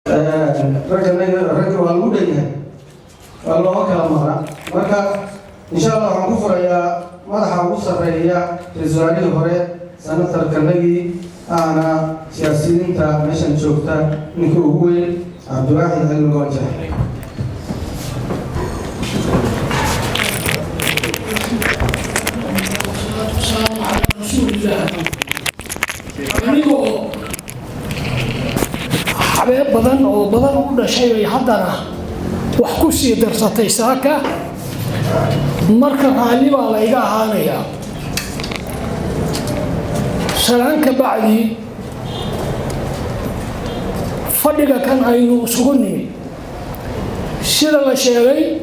رجل والمدينة الله كلام مرة إن شاء الله هنكفر يا مدح وصر يا رزواني هوري سنة تركني أنا سياسيين تا مشان شوفتا نكوهوي عبد الواحد المواجه حبيب بدن أو بدن ولا شيء يحضره وحكوسي درستي ساكا مركب عالي ولا إيجا هانيا سلامك بعدي فديك كان عينه سجنني سيدا شيء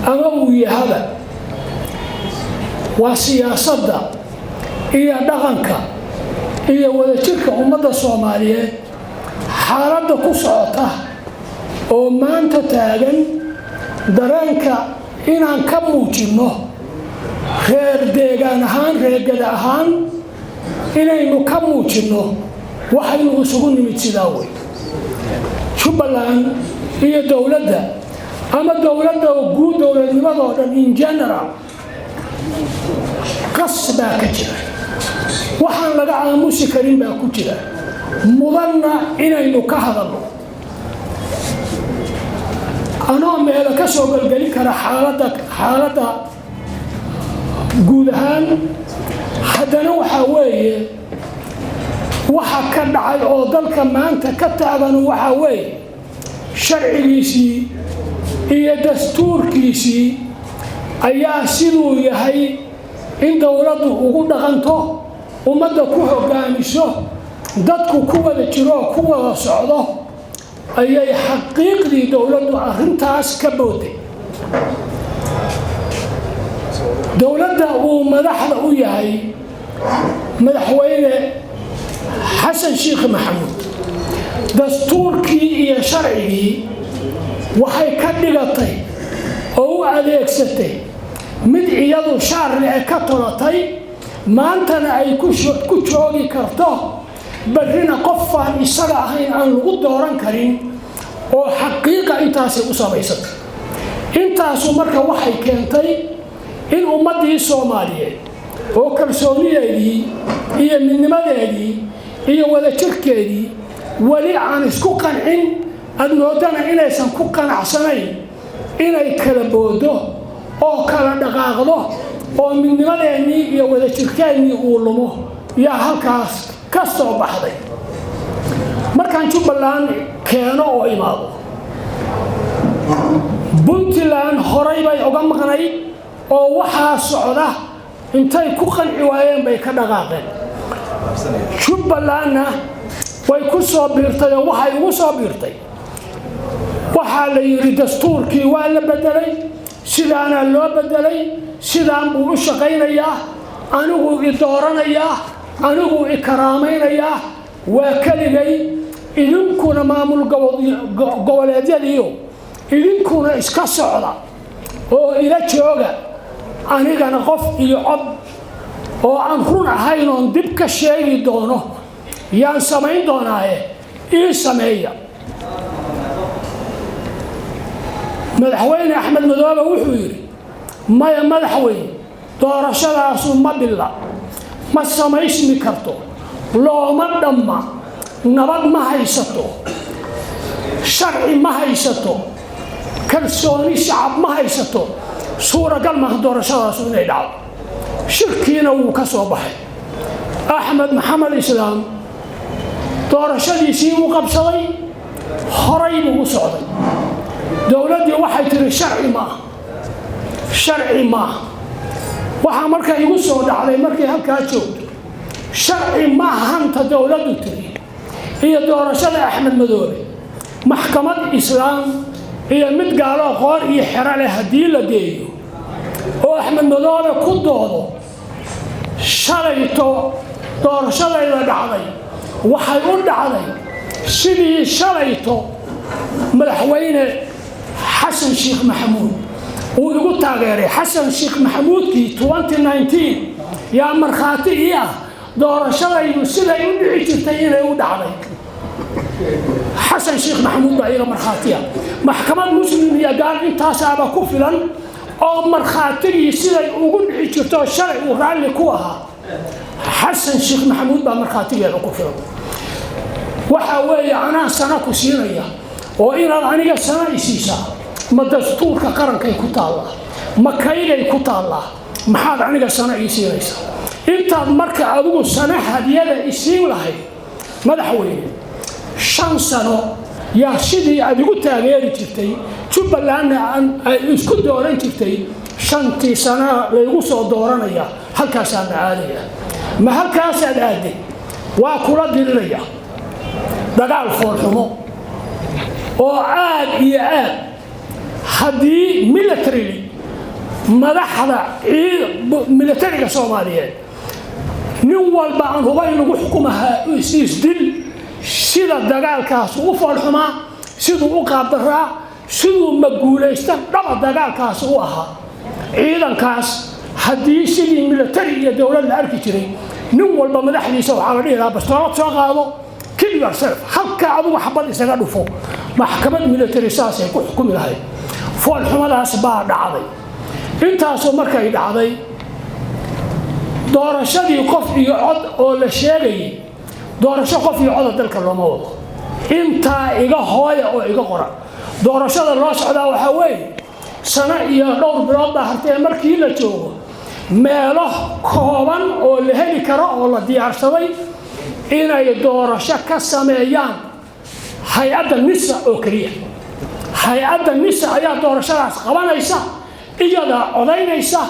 أنا ويا هذا وسياسة هي دغنك هي ولا تلك أمة الصومالية حالة كسرته oo maanta taagan dareenka inaan ka muujino reer deegaan ahaan reegada ahaan inaynu ka muujino waxaynu isugu nimid sidaa wey Jubbaland iyo dowladda ama dowladda guud dowladnimadoo dhan in general qasbaa ka jira waxaan laga aamusi karin baa ku jira mudanna inaynu ka hadalno أنا مهلا كسر قلقلي كره حالة جودهان حتى نوع حويه وحكد على أوضل كمان تكتعبن وحويه شرع كيسي هي دستور كيسي أياسلو يهي إن دولته وجود غنته ومدة كوه قامشة دتكو كوه لتجرا كوه صعده أي حقيقي دولة أهنتاس كبوتي دولة ومدحنا وياي مدحوينه حسن شيخ محمود دستور كي شرعي وحي كدغتي او adeegsatay mid iyadu sharci ka tolatay maantana ay ku joogi karto barina qofaan isaga ahayn aan lagu dooran karin oo xaqiiqa intaas u sameeyay intaas marka waxay keentay in ummadii Soomaaliyeed oo kalsoonideedii iyo midnimadeedii iyo wada jirkeedii wali aan isku qancin adnoodana inaysan ku qanacsanayn inay kala boodo oo kala dhaqaaqdo oo midnimadeedii iyo wada jirkeedii uu lumo yaa halkaas ka soo baxday markaan Jubbaland keeno oo imaado Puntland horay bay uga maqnay oo waxa socda intay ku qanci waayeen bay ka dhaqaaqeen Jubbalandna way ku soo biirtay oo waxay ugu soo biirtay waxa la yiri dastuurkii waa la bedelay sidaana loo bedelay sidaan buu u shaqaynayaa anigu idooranaya anigu ikraameynaya waa kaligay idinkuna maamul goboleedyadiyo idinkuna iska socda oo ila jooga anigana qof iyo cod oo aan run ahayn oo dib ka sheegi doono yaan samayn doonaaye ii sameeya madaxweyne Axmed Madoobe wuxuu yiri maya madaxweyne doorashadaas ma billa ma samaysmi karto looma dhamma nabad ma haysato sharci ma haysato kalsooni shacab ma haysato suuragal ma doorashadaas inay dhacdo shirkiina wuu ka soo baxay Axmed Maxamed Islaam doorashadiisii uu qabsaday horay buu socday dowladii waxay tiri sharci ma waxa marka igu soo dhacday markii halka joogto sharci ma hanta dowladdu tiri iyo doorashada Axmed Madoobe maxkamad islaam iyo mid gaalo qoor iyo xirale hadii la geeyo oo Axmed Madoobe ku doodo shalayto doorashada dhacday waxay u dhacday sidii shalayto madaxweyne Xasan Sheikh Maxamuud uu ugu taageeray Xasan Sheikh Maxamuudkii 2019 yaa markhaati doorashada iyo sida ay u dhici jirtay inay u dhacday حسن شيخ محمود بايغا مرخاتيا محكمة مسلم يا قال انت سابا كفلا او مرخاتي سيدي ugu dhici jirto sharci uu raali ku ahaa حسن شيخ محمود با مرخاتي يا كفلا waxa weeye ana sana ku siinaya oo inaad aniga sana isiisa ma dastuurka qaranka ku taala ma kaygay ku taala maxaad aniga sana isiinaysa intaad marka adigu sana hadiyada isiin lahayd madaxweyne 5 sano yaa sidii adigu taageeri jirtay Jubbaland aan isku dooran jirtay 5 sano lagu soo dooranaya halkaas aan aadaya ma halkaas aad aaday waa kula dirinaya dagaal foolxumo oo aad iyo aad haddii military madaxda militariga Soomaaliyeed nin walba aan huba in lagu xukumaha isdil sida dagaalkaas u foolxumaa siduu u qaadaraa siduu maguulaysta dhaba dagaalkaas u ahaa ciidankaas haddii sidii military iyo dowlad la arki jiray nin walba madaxdiisa waxaa la dhihi lahaa bastoolad soo qaado kill yourself halka adigu xabad isaga dhufo maxkamad military saas ay ku xukumi lahayd foolxumadaas baa dhacday intaasoo markay dhacday doorashadii qof iyo cod oo la sheegay doorasho qof iyo cod dalka looma wado intaa iga hooya oo iga qoran doorashada loo socdaa waxa weeye sano iyo dhowr bilood baa hartay markii la joogo meelo kooban oo la heli karo oo la diyaarsaday inay doorasho ka sameeyaan hay'adda NISA oo kaliya hay'adda NISA ayaa doorashadaas qabanaysa iyada codaynaysa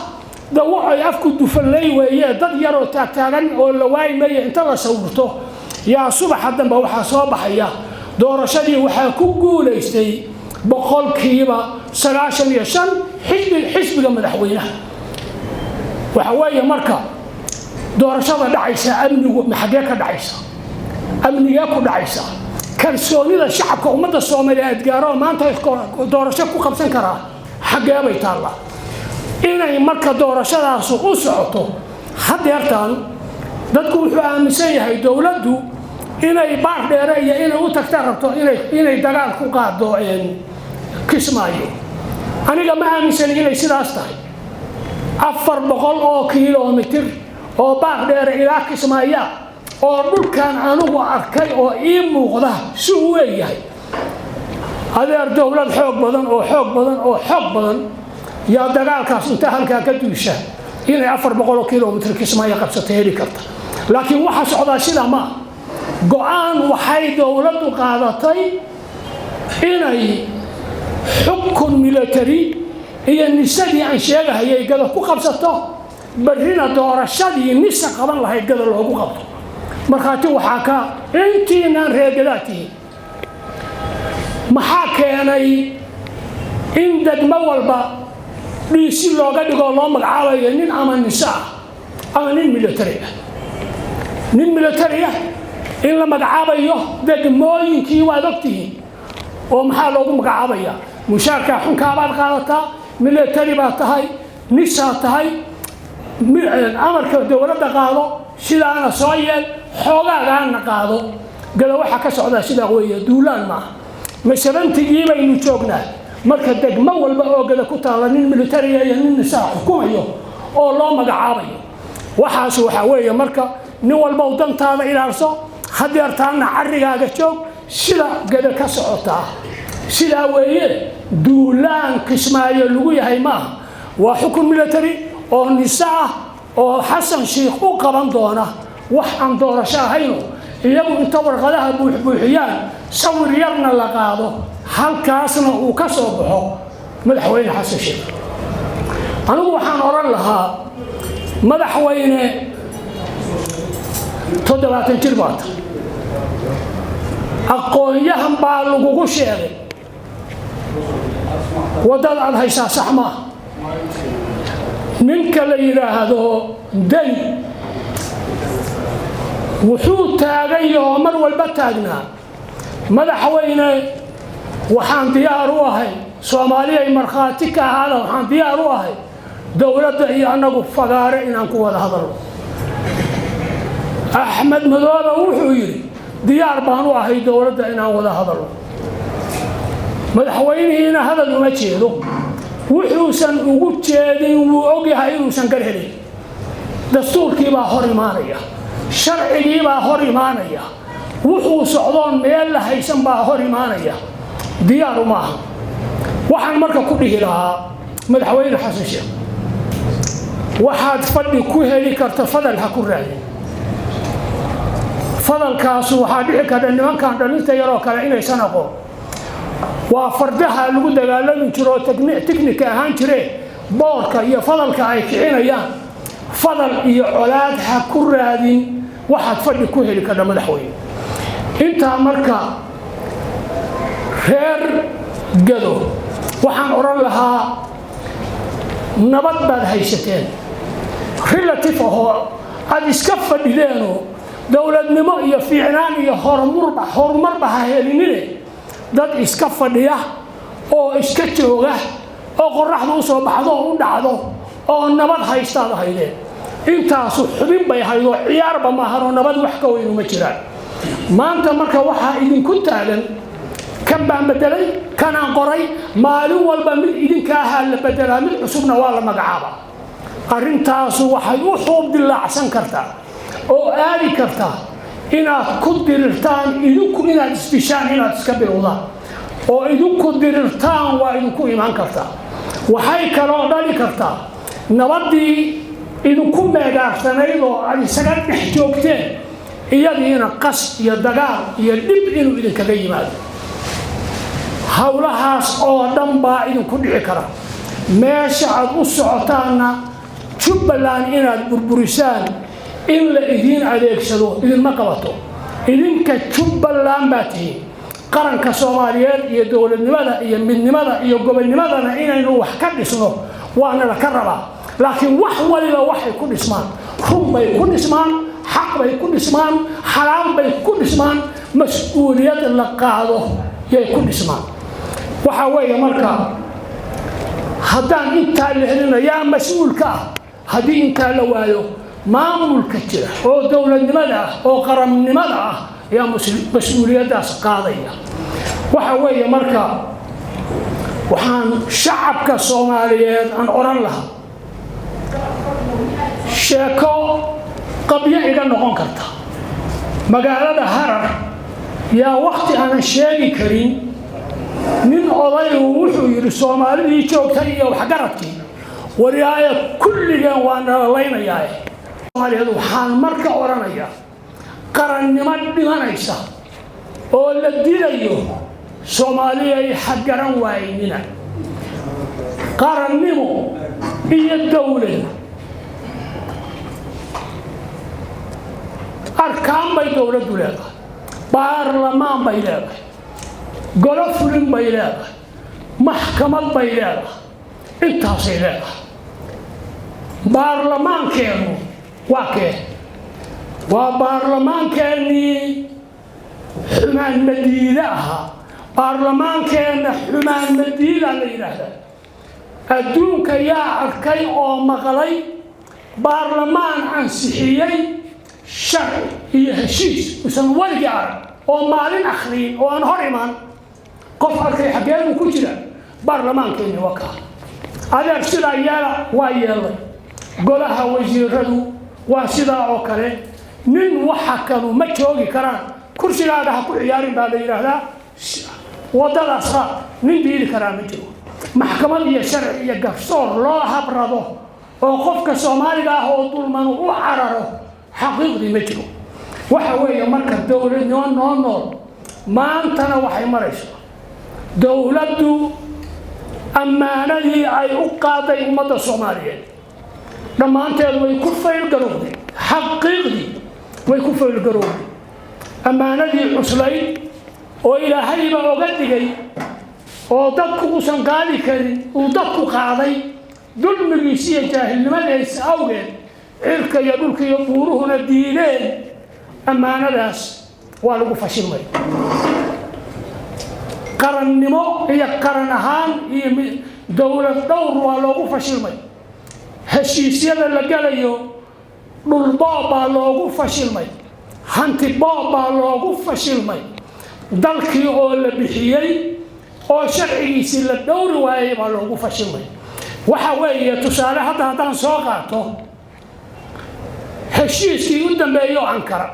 waxay afku dufalay weeye dad yar oo taagtaagan oo la waayay inta la sawirto yaa subax dambe waxa soo baxaya doorashadii waxa ku guuleystay boqolkiiba 95 xisbiga madaxweynaha waxa weeye marka doorashada dhacaysa amnigu maxagee ka dhacaysa amniga ku dhacaysa kalsoonida shacabka ummadda Soomaaliyeed gaaro maanta doorasho ku qabsan kara xagee bay taala inay marka doorashadaas u socoto hadeertan dadku wuxuu aaminsan yahay dawladdu inay baar dheereeyo inay u tagta rabto inay dagaal ku qaado Kismaayo aniga ma aaminsan inay sidaas tahay 400 kiiloomitir oo baar dheer ilaa Kismaayo oo dhulkan anugu arkay oo ii muuqda si uu yahay adeer dawlad xoog badan yaa dagaalkaas inta halka ka duusha inay 400 kiiloomitir Kismaayo qabsatay heli karta laakiin waxa socda sida ma go'aan waxay dawladdu qaadatay inay xukun military iyo nisadii aan sheegahayay gada ku qabsato barina doorashadii NISA qaban lahayd gada loogu qabto markaati waxa ka intiinaan reegadaati maxaa keenay in degmo walba dhiisi looga dhigo loo magacaabayo nin ama NISA ama nin military in la magacaabayo degmooyinkii waad ogtihiin oo maxaa loogu magacaabaya mushaarka xunka baad qaadataa military baa tahay NISA tahay amarka dawladda qaado sidaana soo yeel xoogaaga qaado gada waxa ka socda sida weeye duulaan ma masalantigii baynu joognaa marka degmo walba oo gada ku taala nin military iyo nin NISA xukumayo oo loo magacaabayo waxaas waxa weeye marka nin walba uu dantaada ilaalso hadeertaana carrigaaga joog sida gada ka socota sida weeye duulaan Kismaayo lagu yahay ma waa xukun military oo NISA oo Xasan Sheikh u qaban doona wax aan doorasho ahayn iyagu inta warqadaha buuxiyaan sawir yarna la qaado halkaasna uu ka soo baxo madaxweyne Xasan Sheikh anigu waxaan oran lahaa madaxweyne 70 jir baad aqoonyahan baa lagu sheegay wadada aad haysaa sax ma ninka la yiraahdo day wuxuu taagay oo mar walba taagnaa madaxweyne waxaan diyaar u ahay Soomaaliya markhaati ka ahaada waxaan diyaar u ahay dawladda iyo anagu fagaare inaan ku wada hadalno Axmed Madoobe wuxuu yiri diyaar baan u ahay dowladda inaan wada hadalno madaxweynihiina hadal uma jeedo wuxuusan ugu jeedin wuu ogyahay inuusan gar helin dastuurkii baa hor imaanaya sharcigii baa hor imaanaya wuxuu socdoon meel la haysan baa hor imaanaya diyaar uma aha waxaan marka ku dhihi lahaa madaxweyne xasan sheekh waxaad fadhi ku heli karta fadal ha ku raadin fadalkaasu waxaa dhici karta nimankan dhalinta yaroo kale inaysan aqoon waa fardaha lagu dagaalami jiro teknika ahaan jireen boorka iyo fadalka ay kicinayaan fadal iyo colaad ha ku raadin waxaad fadhi ku heli karta madaxweyne intaa marka reer gado waxaan oran lahaa nabad baad haysateen relative ahoo aad iska fadhideeno dowladnimo iyo fiicnaan iyo horumarba ha helinine dad iska fadhiya oo iska jooga oo qoraxdu u soo baxdo oo u dhacdo oo nabad haystaad haydeen intaasu xubin bay haydo ciyaarba maahanoo nabad wax ka weyn uma jiraan maanta marka waxaa idinku taagan kan baan bedelay kanaan qoray maalin walba mid idinka ahaa la bedelaa mid cusubna waa la magacaaba arrintaasu waxay u xuub dilaacsan kartaa oo aadi kartaa inaad ku dirirtaan idinku inaad isdishaan inaad iska bilowdaan oo idinku dirirtaan waa idinku imaan kartaa waxay kaloo dhali kartaa nabaddii idinku meegaarsanayd oo aad isaga dhex joogteen iyadiina qas iyo dagaal iyo dhib inuu idinkaga yimaado hawlahaas oo dhan baa idinku dhici kara meesha aad u socotaanna Jubbaland inaad burburisaan in la idiin adeegsado idinma qabato idinka Jubbaland baa tihiin qaranka Soomaaliyeed iyo dowladnimada iyo midnimada iyo gobonnimadana inaynu wax ka dhisno waana la ka rabaa laakiin wax waliba waxay ku dhismaan run bay ku dhismaan xaq bay ku dhismaan xalaal bay ku dhismaan mas'uuliyad la qaado yay ku dhismaan waxa weeye marka haddaan intaa la helinayaa mas'uulka ah haddii intaa la waayo maamulka jira oo dowladnimada ah oo qarannimada ah ayaa mas'uuliyaddaas qaadaya waxa weeye marka waxaan shacabka Soomaaliyeed aan oran lahaa sheeko qabya iga noqon karta magaalada Harar yaa waqti aan sheegi karin nin oday wuxuu yiri Soomaalidii joogtay iyo wax garadkii wariyaaya kulligan waa nalaynaya Soomaaliyeed waxaan marka oranayaa qarannimo dhimanaysa oo la dilayo Soomaaliya ay xagaran waayina qarannimo iyo dawlad arkaan bay dawladdu leedahay baarlamaan bay leedahay golo fulin bay leedahay maxkamad bay leedahay intaasay leedahay baarlamaankeenu waa kee waa baarlamaankeenii xumaan madiida ahaa baarlamaankeena xumaan madiida la yidhaahdaa adduunka yaa arkay oo maqlay baarlamaan ansixiyey sharci iyo heshiis usan waligii arag oo maalin akhriyin oo aan hor imaan qof arkay xageenu ku jira baarlamaankeeni waa kaa adeer sidaa yeela waa yeelay golaha wasiiradu waa sidaa oo kale nin waxa kanu ma joogi karaan kursigaada ha ku ciyaarin baa la yidhaahdaa wadadaas nin diidi karaa ma jiro maxkamad iyo sharci iyo garsoor loo habrado oo qofka Soomaaliga ah oo dulman u cararo xaqiiqdii ma jiro waxa weeye marka dawladnimo nool maantana waxay maraysaa dawladdu ammaanadii ay u qaaday ummadda Soomaaliyeed dhammaanteed way ku faylgarowday xaqiiqdii way ku faylgarowday ammaanadii cuslayd oo ilaahayba oga dhigay oo dadku uusan qaadi karin uu dadku qaaday dulmigiisa iyo jaahilnimadiisa awgeed cirka iyo dhulka iyo buuruhuna diideen ammaanadaas waa lagu fashilmay qarannimo iyo qaran ahaan iyo dawlad dhowr waa loogu fashilmay heshiisyada la galayo dhulboob baa loogu fashilmay hanti boob baa loogu fashilmay dalkii oo la bixiyey oo sharcigiisii la dhowri waayey baa loogu fashilmay waxa weeye tusaale hadda haddaan soo qaato heshiiskii u dambeeyo Ankara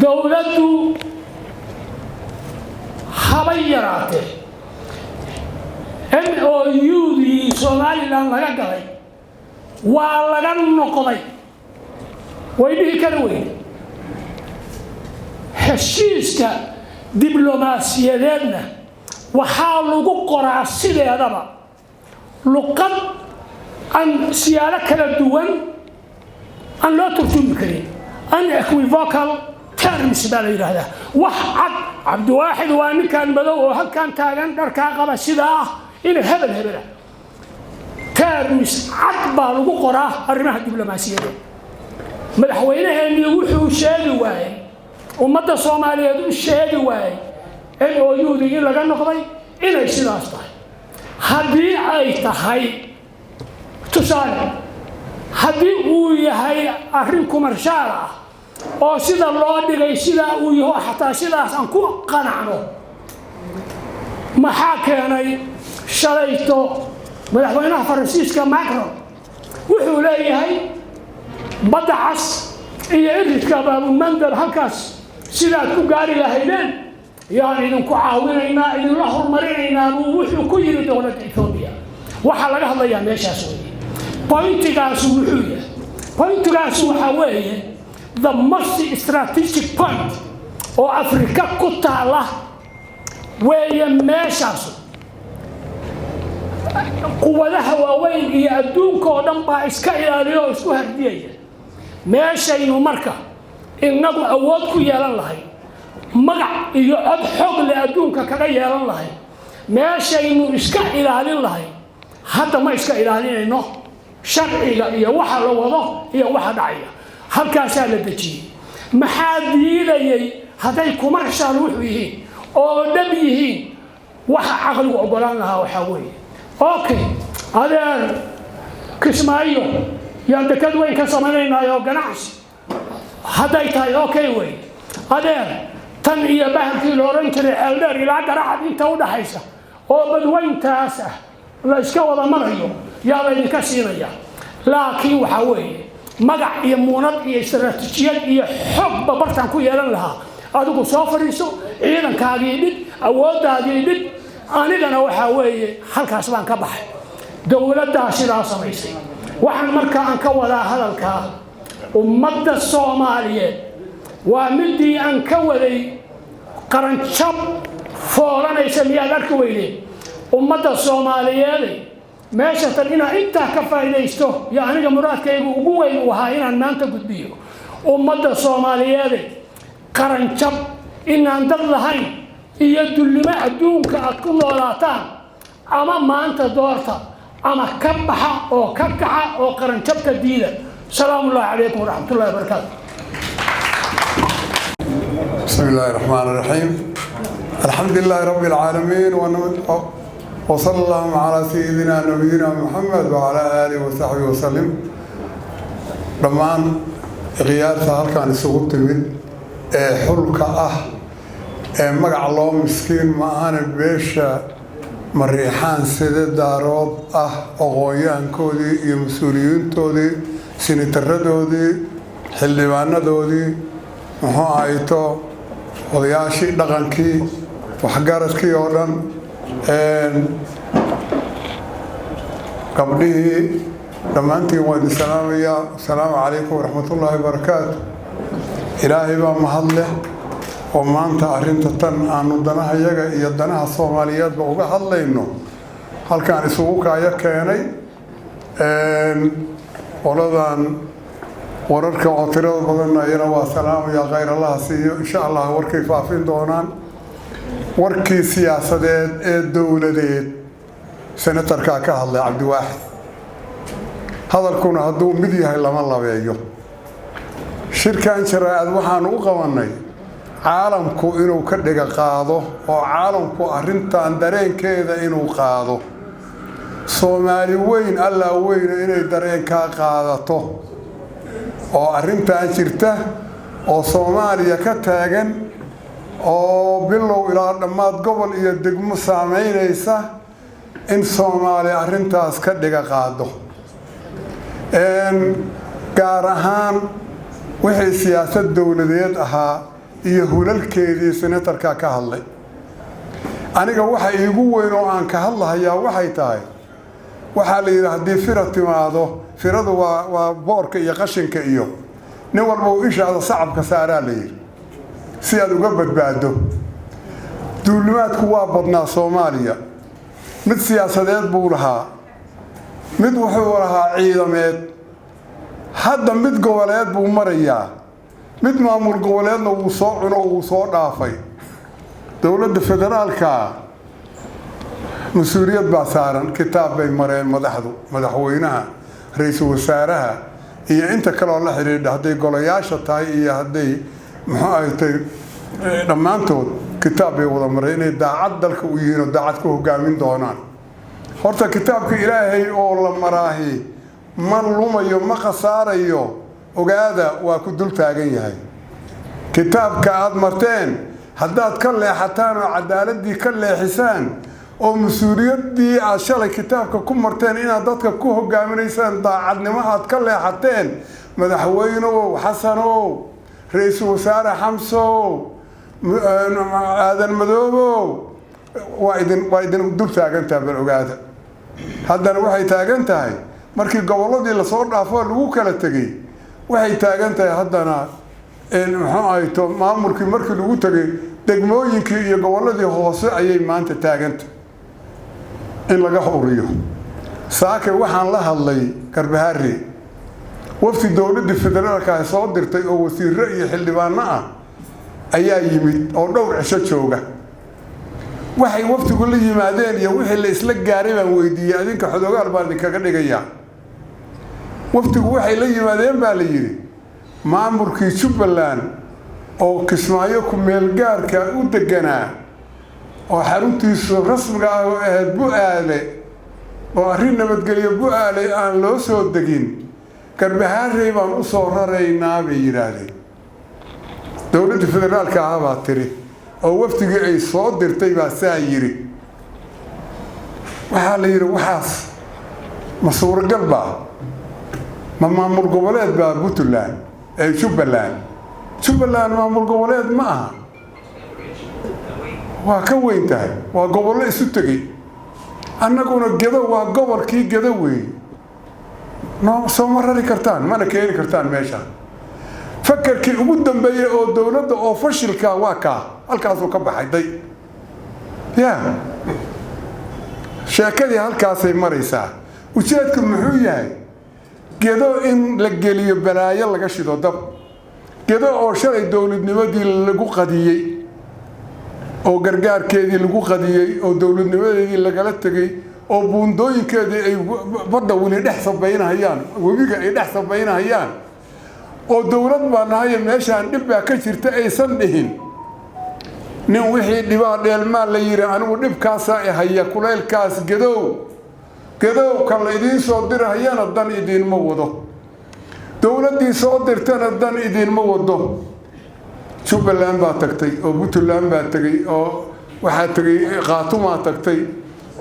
dowladdu habay yaraatee MOU-dii Somaliland laga galay waa laga noqday way dhihi kara weyn heshiiska diblomaasiyadeedna waxaa lagu qoraa sideedaba luqad aan siyaalo kala duwan aan loo turjumi karin unequivocal terms baa la yidhaahdaa wax cad cabdiwaaxid waa ninkan madow oo halkan taagan dharkaa qaba sidaa ah in hebel hebela terms cad baa lagu qoraa arrimaha diblomaasiyadeed madaxweynaheennii wuxuu sheegi waayey ummadda Soomaaliyeed u sheegi waayey MOU-dii in laga noqday inay sidaas tahay haddii ay tahay tusaale haddii uu yahay arrin kumarshaal ah oo sida loo dhigay sida uu yahay xataa sidaas aan ku qanacno maxaa keenay shalayto madaxweynaha Faransiiska Macron wuxuu leeyahay badda cas iyo iridka baabulmandab halkaas sidaad ku gaari lahaydeen yaan idinku caawinaynaa idinla horumarinaynaa buu wuxuu ku yiri dowladda Itoobiya waxaa laga hadlayaa meeshaas weeye pointigaas wuxuu yahay pointigaas waxa weeye the most strategic point oo Afrika ku taala weeye meeshaas quwadaha waaweyn iyo adduunka oo dhan baa iska ilaaliyo oo isku hardiyaya meeshaynu marka inagu awood ku yeelan lahay magac iyo cod xoog leh adduunka kaga yeelan lahay meeshaynu iska ilaalin lahay hadda ma iska ilaalinayno sharciga iyo waxa la wado iyo waxa dhacaya halkaasaa la dejiyey maxaa diidayay hadday kumarshaal wuxuu yihiin oo dhab yihiin waxa caqligu ogolaan lahaa waxaa weeye okay adeer Kismaayo yaan dekad weyn ka samaynaynaayo ganacsi hadday tahay okay wey adeer tan iyo bahalkii la oran jiray Elder ilaa Garacad inta u dhaxaysa oo badweyntaas ah la iska wada marayo yaa la idinka siinaya laakiin waxa weeye magac iyo muunad iyo istaraatiijiyad iyo xog bartan ku yeelan lahaa adigu soo fariiso ciidankaagii dhig awooddaadii dhig anigana waxa weeye halkaas baan ka baxay dowladda sidaa samaysay waxaan markaa aan ka wadaa hadalka ummadda Soomaaliyeed waa midii aan ka waday qaranjab foolanaysa miyaad arki weydeen ummadda Soomaaliyeed meesha tan inaa intaa ka faa'iidaysto ya aniga muraadkaygu ugu weyn u ahaa inaan maanta gudbiyo ummadda Soomaaliyeed qaranjab inaan dad lahayn iyo dullimo adduunka aad ku noolaataan ama maanta doorta ama ka baxa oo ka kaca oo qaranjabka diida salaamu alaykum waraxmatullaahi wabarakaatuh بسم الله الرحمن الرحيم الحمد لله رب العالمين وصلى الله على سيدنا نبينا محمد وعلى آله وصحبه وسلم دمان غيارة هالكان سقوط من حلقة مقع الله مسكين معانا بيش مريحان سيدة دارود أغويان كودي يمسوليين تودي سنتردودي حلبانا دودي محو عايتو odayaashii dhaqankii waxgaradkii oo dhan gabdhihii dhammaantiin waa idin salaamayaa asalaamu calaykum waraxmatullaahi wabarakaatu ilaahay baa mahad leh oo maanta arrinta tan aanu danaha yaga iyo danaha Soomaaliyeedba uga hadlayno halkaan isugu kaaya keenay qoladan wararka oo tirada badan ayana waa salaamaya khayr Allah siiyo insha Allah warkay faafin doonaan warkii siyaasadeed ee dawladeed senatarka ka hadlay Cabdiwaaxid hadalkuna hadduu mid yahay lama labeeyo shirkan jaraa'id waxaan u qabanay caalamku inuu ka dhiga qaado oo caalamku arrintan dareenkeeda inuu qaado Soomaali weyn alla weyn inay dareenka qaadato oo arrintan jirta oo Soomaaliya ka taagan oo bilow ilaa dhammaad gobol iyo degmo saameynaysa in Soomaaliya arrintaas ka dhiga qaado gaar ahaan wixii siyaasad dawladeed ahaa iyo hulalkeedii senatarka ka hadlay aniga waxa iigu weyn oo aan ka hadlahayaa waxay tahay waxa la yiraahdaa fira timaado firadu waa boorka iyo qashinka iyo nin walba uu ishaada sacabka saaraa la yiri si aad uga badbaado duulimaadku waa badnaa Soomaaliya mid siyaasadeed buu lahaa mid wuxuu lahaa ciidameed hadda mid goboleed buu marayaa mid maamul goboleedna uu soo cuno uu soo dhaafay dawladda federaalka مسؤوليات باسارن كتاب بين مرين مدحوينها رئيس وزراء هي أنت كلا الله حريد هذي قلياش تاي هي هذي محايت لما أنتوا كتاب ولا مرين دا عدل كويين ودا عدكوا قامين دونان هرتا كتاب كإلهي أول مراهي من لوما يوم ما خسارة يوم وقاعدة وكدول تاجين هاي كتاب كعاد مرتين حداد كله حتان وعدالة دي كله حسان oo masuuliyadii aad shalay kitaabka ku marteen inaad dadka ku hogaaminaysan daacadnimo aad ka leexateen madaxweynuhu xasanow ra'iisul wasaare xamsow aadan madoobow waa idin dul taagan tahay bal ogaada haddana waxay taagan tahay markii goboladii la soo dhaafo lagu kala tagay waxay taagan tahay haddana muxuu ahay to maamulkii markii lagu tagay degmooyinkii iyo goboladii hoose ayay maanta taaganta in laga xuriyo saaka waxaan la hadlay Garbaharre wafdi dawladda federaalka ay soo dirtay oo wasiirro iyo xildhibaano ah ayaa yimid oo dhowr cisho jooga waxay wafdigu la yimaadeen iyo wixii la isla gaaray baan weydiiyay adinka xodogaal baan kaga dhigayaa wafdigu waxay la yimaadeen baa la yiri maamulkii Jubbaland oo Kismaayo ku meel gaarka u deganaa oo xaruntiisu rasmiga ah oo ahayd Bu'aale oo arrin nabadgelyo Bu'aale aan loo soo degin Garbaharre baan u soo raraynaa bay yiraahdeen dawladda federaalka ah baa tiri oo wafdigii ay soo dirtay baa saa yiri waxaa la yiri waxaas ma suuragal baa ma maamul goboleed baa Puntland ee Jubbaland maamul goboleed ma aha waa ka weyn tahay waa gobollo isu tagay annaguna gedo waa gobolkii gedo weey no soo marari kartaan mana keeni kartaan meesha fakarkii ugu dambeeyay oo dawladda oo fashilka waa ka halkaas uu ka baxay day sheekadii halkaas ay maraysaa ujeedku muxuu yahay gedo in la geliyo balaayo laga shido dab gedo oo shalay dawladnimadii lagu qadiyay oo gargaarkeedii lagu qadiyay oo dawladnimadeedii lagala tagay oo buundooyinkeedii ay badda wali dhex sabaynayaan wabiga ay dhex sabaynayaan oo dawlad baa nahay meeshaan dhib baa ka jirta aysan dhihin nin wixii dhibaa dheelmaa la yiri anigu dhibkaas ay haya kuleelkaas gedow kala idiin soo dirayana dan idiin ma wado dawladii soo dirtana dan idiin ma wado Jubbaland baa tagtay oo Puntland baa tagay oo waxa tagay Qaatuma tagtay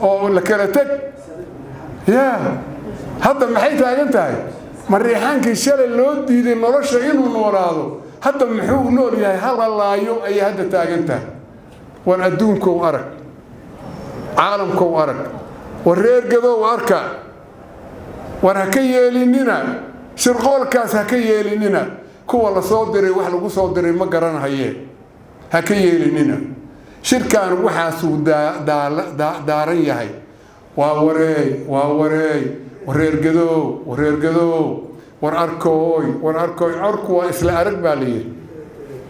oo la kala tag hadda maxay taagan tahay mariixaankii shalay loo diiday nolosha inuu noolaado hadda muxuu nool yahay halalaayo ay hadda taagan tahay wan adduunku arag caalamku arag wareer gadow arka war ha ka yeelinina shirqoolkaas ha ka yeelinina kuwa la soo diray wax lagu soo diray ma garanahaye ha ka yeelinina shirkaan waxa uu daaran yahay waa wareer gadow war arkooy arku waa isla arag baa leeyahay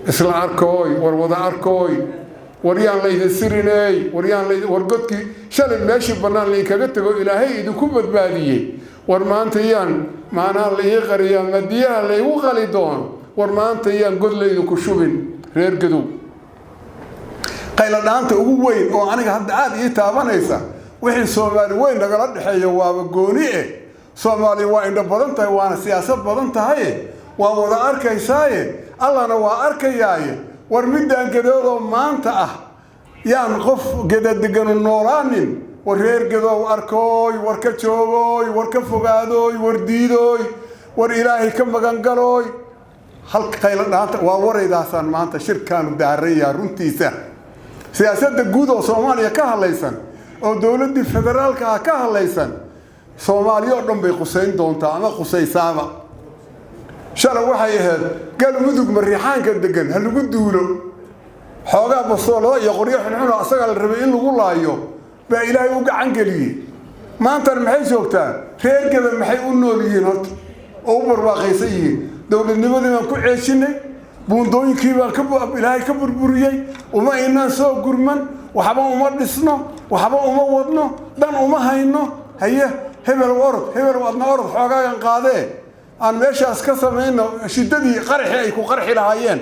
isla arkooy war wada arkooy war yaan la idinsirinay war godkii shalay meeshii banaan la kaga tago ilaahay idinku badbaadiyay war maanta yaan maana la ii qariya madiyaa la igu qali doon war maanta yaan god la idinku shubin reer gadow qayla dhaanta ugu weyn oo aniga hadda aad ii taabanaysa wixii Soomaali weyn nagala dhaxeeyo waaba gooni Soomaali waa indha badan tahay waana siyaasad badan tahay ووضع أركي ساي الله نوا أركي ياي ورمدان كدو ما أنت يعني قف جدد دقن النورانين ورهير كدو أركوي وركتشوي وركفقادوي ورديدوي والإلهي كم مغنقلوي هل قيل دانت ووري داسان ما أنت شركان دارية رنتيسة سياسة جودة صوماليا كهاليسن أو دولة الفدرال كهاليسن صوماليا قدام بقصين دونتا أنا قصي سامع شلون وحي هذا قالوا مدوق مريحان كدقن هل قدولو حوجا بصولة يقريح نحن أصلا الربعين نقول له أيوه بإلهي وقع عنقلي ما أنت المحيي سوكتان خير كذا محيي النوليين هات أوبر واقعيين دولة النبض ما كل عشنة بوندوين كيبا كبر إلهي كبر بريء وما إننا سو قرمن وحبا وما دسنا وحبا وما وضنا دان وما هينا هي هبل وضنا أرض حوجا ينقاذه أنا ماشي أسكت منه شددي قرحي أيكو قرحي لهايين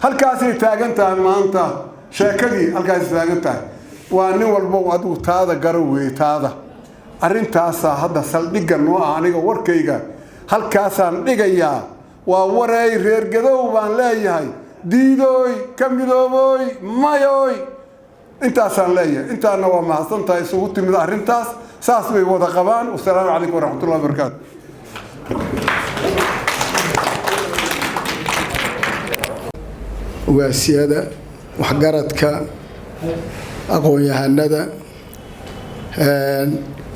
هل كاسي تاجنتها ما أنت شاكلي هل كاسي تاجنتها وأنا والبو أدو تاذا قروي تاذا أرين تاسا هذا سلبي نوع أنا وركيجا هل كاسان نيجيا ووراي غير جدو بان لاي ديدوي كم يدوي مايوي أنت أصلا لاي أنت أنا وما أصلا تاي سوتي من أرين تاس ساس بيوضع قبان والسلام عليكم ورحمة الله وبركاته وسيادة وحجرتك أقوى يهندا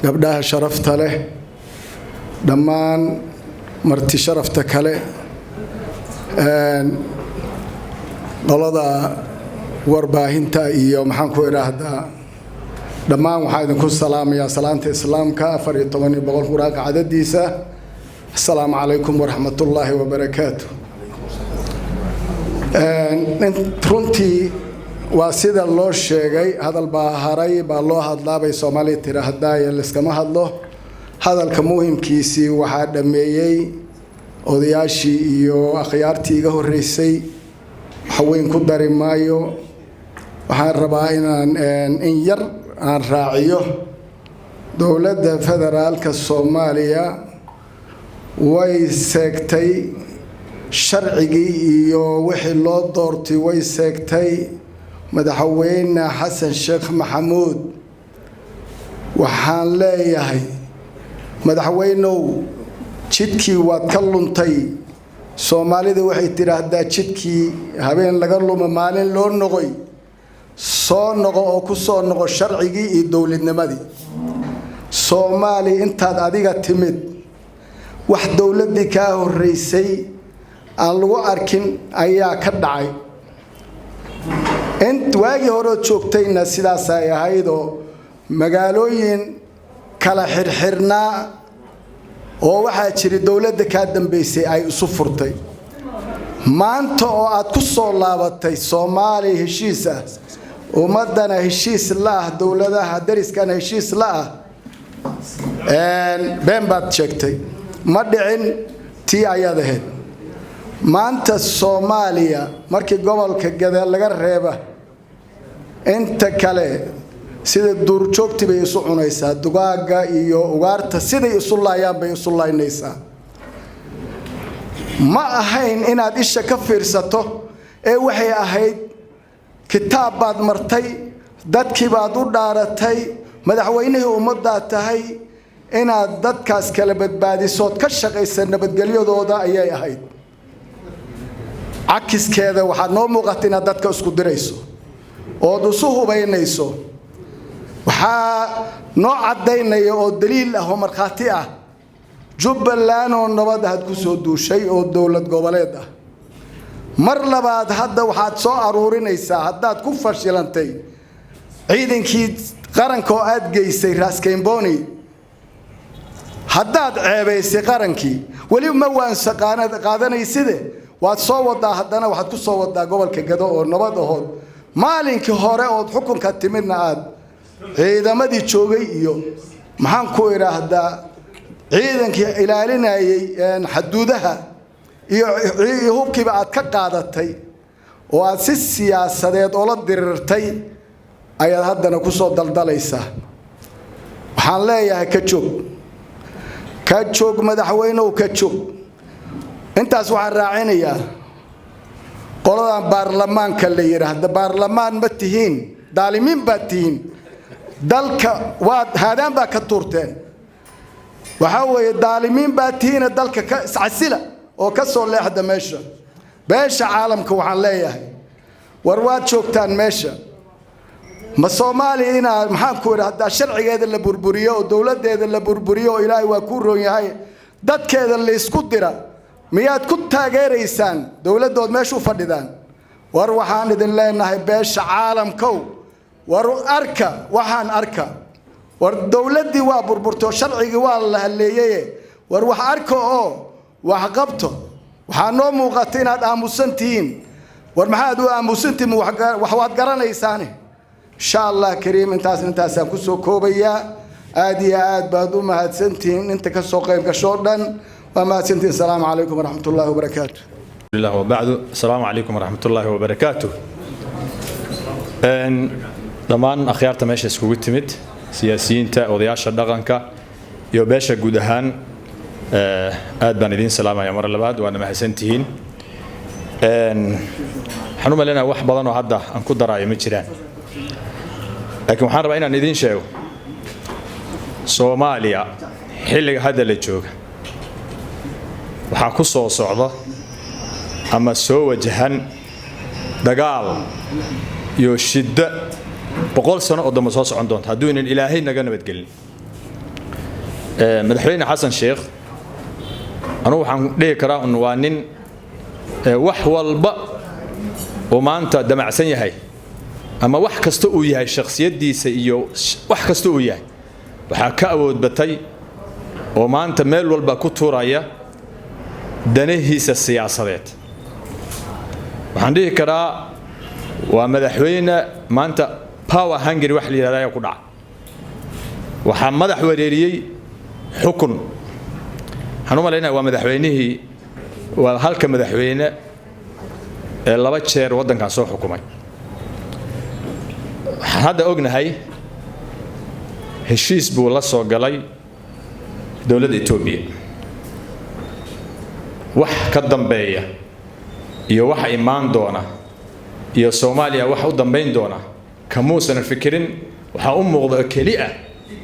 قبلها شرفت له دمان مرتي شرفتك له ضلدا ورباهنتا يوم حنكو إرهدا دمان وحيدكم السلام يا سلامة الإسلام كافر يطمني بقول قراءة عدد ديسة السلام عليكم ورحمة الله وبركاته runtii waa sida loo sheegay hadal baa haray baa loo hadlaa bay Soomaaliya tiraahdaa liskama hadlo hadalka muhiimkiisii waxa dhameeyay odayaashii iyo akhyaartii iga horeysay haween ku dari maayo waxaan rabaa inaan in yar aan raaciyo dawladda federaalka Soomaaliya way seegtay sharcigii iyo wixii loo doortay way seegtay madaxweyne Xasan Sheekh Maxamuud waxaan leeyahay madaxweynow jidkii waad ka luntay Soomaalida waxay tiraahdaa jidkii habeen laga lumo maalin loo noqoy soo noqo oo ku soo noqo sharcigii iyo dawladnimadii Soomaali intaad adiga timid wax dawladii ka horeysay aan lagu arkin ayaa ka dhacay inta waagi hore joogtayna sidaas ay ahayd oo magaalooyin kala xirxirnaa oo waxa jiri dawladda ka dambeysay ay isu furtay maanta oo aad ku soo laabatay Soomaali heshiis ah ummadana heshiis la ah dawladaha dariskana heshiis la ah been baad sheegtay ma dhicin tii ayadaheed maanta Soomaaliya markii gobolka Gadeer laga reeba inta kale sida duurjoogti bay isu cunaysaa dugaaga iyo ugaarta sida isu laayaan bay isu laaynaysaa ma ahayn inaad isha ka fiirsato ee waxay ahayd kitaab baad martay dadkii baad u dhaaratay madaxweynihii ummadda tahay inaad dadkaas kala badbaadiso ka shaqaysan nabadgelyadooda ayay ahayd عكسكذا وحد نوم وقتنا دتك اسكو دريسو او دسو هبينيسو وحا نوع عدينيا او دليل اه مرخاتي اه جبلان oo nabad had ku soo duushay oo dawlad goboleed ah mar labaad hadda waxaad soo aruurinaysaa haddaad ku fashilantay ciidankii qaranka oo aad geysay Raskamboni haddaad ceebaysay qarankii wali ma waan saqaanad qaadanaysid waad soo wadaa haddana waxaad ku soo wadaa gobolka Gado oo nabad ahood maalinkii hore oo xukunka timidna aad ciidamadii joogay iyo maxaan ku iraahdaa ciidankii ilaalinayay xuduudaha iyo hubkiiba aad ka qaadatay oo aad si siyaasadeed oo la dirirtay ayaad haddana ku soo daldalaysaa waxaan leeyahay ka joog madaxweynuhu ka joog intaas waxaan raacinayaa qoladan baarlamaanka la yiraahdo baarlamaan ma tihiin daalimiin baad tihiin dalka waad haadaan baa ka tuurteen waxa weeye daalimiin baad tihiin dalka ka iscasila oo ka soo leexda meesha beesha caalamka waxaan leeyahay war waad joogtaan meesha ma Soomaaliya ina maxaan ku yiraahdaa sharcigeeda la burburiyo oo dawladeeda la burburiyo oo Ilaahay waa ku roon yahay dadkeeda la isku dira miyaad ku taageeraysaan dawladood meesha u fadhidaan war waxaan idin leenahay beesha caalamka war arka waxaan arka war dawladii waa burburto sharcigi waa la haleeyay war wax arka oo wax qabto waxa noo muuqata inaad aamusantiin war maxaad u aamusantiin wax waad garanaysaan insha Allah kariim intaas ku soo koobaya aad iyo aad baad u mahadsantiin inta ka soo qayb gasho dhan وما سنتين السلام عليكم ورحمة الله وبركاته. الله وبعد السلام عليكم ورحمة الله وبركاته. ضمان أخيار تماشى سكوت تمت سياسيين تا وضياش الدغنكا يوباشا جودهان آد بندين سلام يا مر اللي بعد وأنا محسنتين. حنوم لنا واحد بدنا وهذا أنكود رأي متشران. لكن محارب أين ندين شيء. سوماليا حل هذا اللي تشوف. waxaa ku soo socda ama soo wajahan dagaal iyo shidda 100 sano oo dama soo socon doonta hadduu in Ilaahay naga nabadgelin madaxweyne Xasan Sheekh anu waxaan dhihi karaa in waa nin wax walba oo maanta damacsan yahay ama wax kasta uu yahay shakhsiyadiisa iyo wax kasta uu yahay waxa ka awood batay oo maanta meel walba ku tuuraya danahiisa siyaasadeed waxaan dhihi karaa waa madaxweyne maanta power hungry wax la yiraahdo ku dhac waxa madax wareeriyay xukun waxaan u maleynayaa waa madaxweynihii waa halka madaxweyne ee laba jeer wadankan soo xukumay hadda ognahay heshiis buu la soo galay dawladda Itoobiya wax ka dambeeya iyo waxa imaan doona iyo Soomaaliya wax u dambeyn doona kamuusan fikirin waxa u muuqda kaliya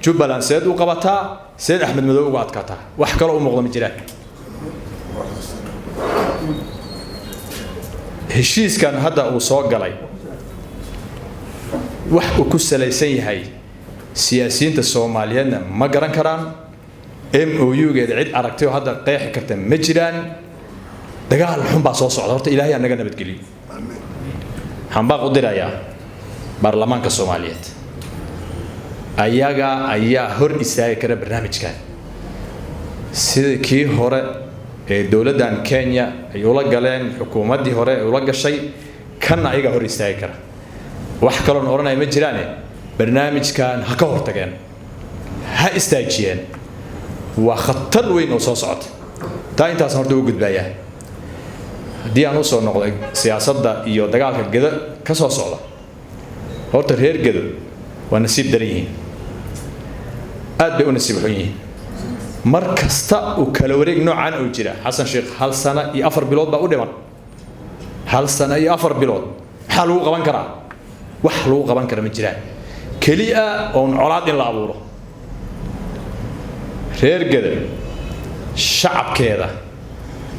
Jubbaland seed u qabataa seed Axmed Madow uga adkaataa wax kale u muuqda ma jiraan heshiiskan hadda uu soo galay wax uu ku salaysan yahay siyaasiyiinta Soomaaliyeedna ma garan karaan MOU-geeda cid aragtay oo hadda qeexi karta ma jiraan dagaal xun baa soo socda horta Ilaahay naga nabadgeliyo waxaan baa u dirayaa baarlamaanka Soomaaliyeed ayaa hor istaagi kara barnaamijkan sida kii hore ee dawladdan Kenya ay ula galeen xukuumadii hore ee ula gashay kan ayaga hor istaagi kara wax kale oo oranay ma jiraan barnaamijkan ha ka hortageen ha istaajiyeen waa khatar weyn oo soo socda taa intaas horta u gudbaya hadii aan u soo noqday siyaasadda iyo dagaalka gada ka soo socda horta reer gado waa nasiib daran yihiin aad bay u nasiib xun yihiin mar kasta uu kala wareeg noocan oo jira Xasan Sheekh hal sano iyo 4 bilood baa u dhiman hal sano iyo 4 bilood maxaa lagu qaban karaa wax lagu qaban kara ma jiraan kaliya oo colaad in la abuuro reer gada shacabkeeda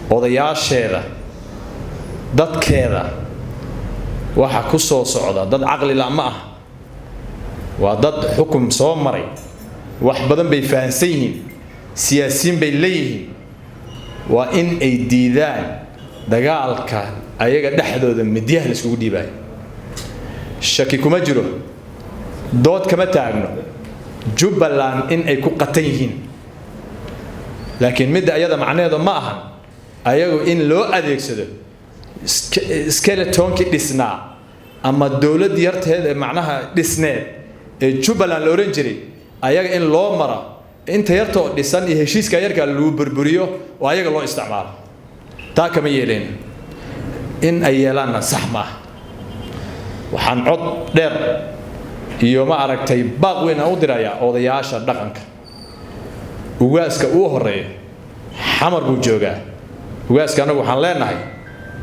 odayaasheeda dadkeeda waxa ku soo socda dad aqli la ma ah waa dad xukum soo maray wax badan bay fahansan yihiin siyaasiyiin bay leeyihiin waa in ay diidaan dagaalka ayaga dhexdooda midyaha la isugu dhiibay shaki kuma jiro dood kama taagno Jubbaland in ay ku qatan yihiin laakiin mid ayada macnaheedu ma aha ayagu in loo adeegsado skeletonki dhisnaa ama dawlad yarteed macnaha dhisneed ee Jubbaland la oran jiray ayaga in loo maro inta yarto dhisan iyo heshiiska yarka lagu burburiyo oo ayaga loo isticmaalo taa kama yeeleen in ay yeelaan sax ma waxaan cod dheer iyo ma aragtay baaq weyn u diraya odayaasha dhaqanka ugaaska uu horeeyo xamar buu joogaa ugaaska anagu waxaan leenahay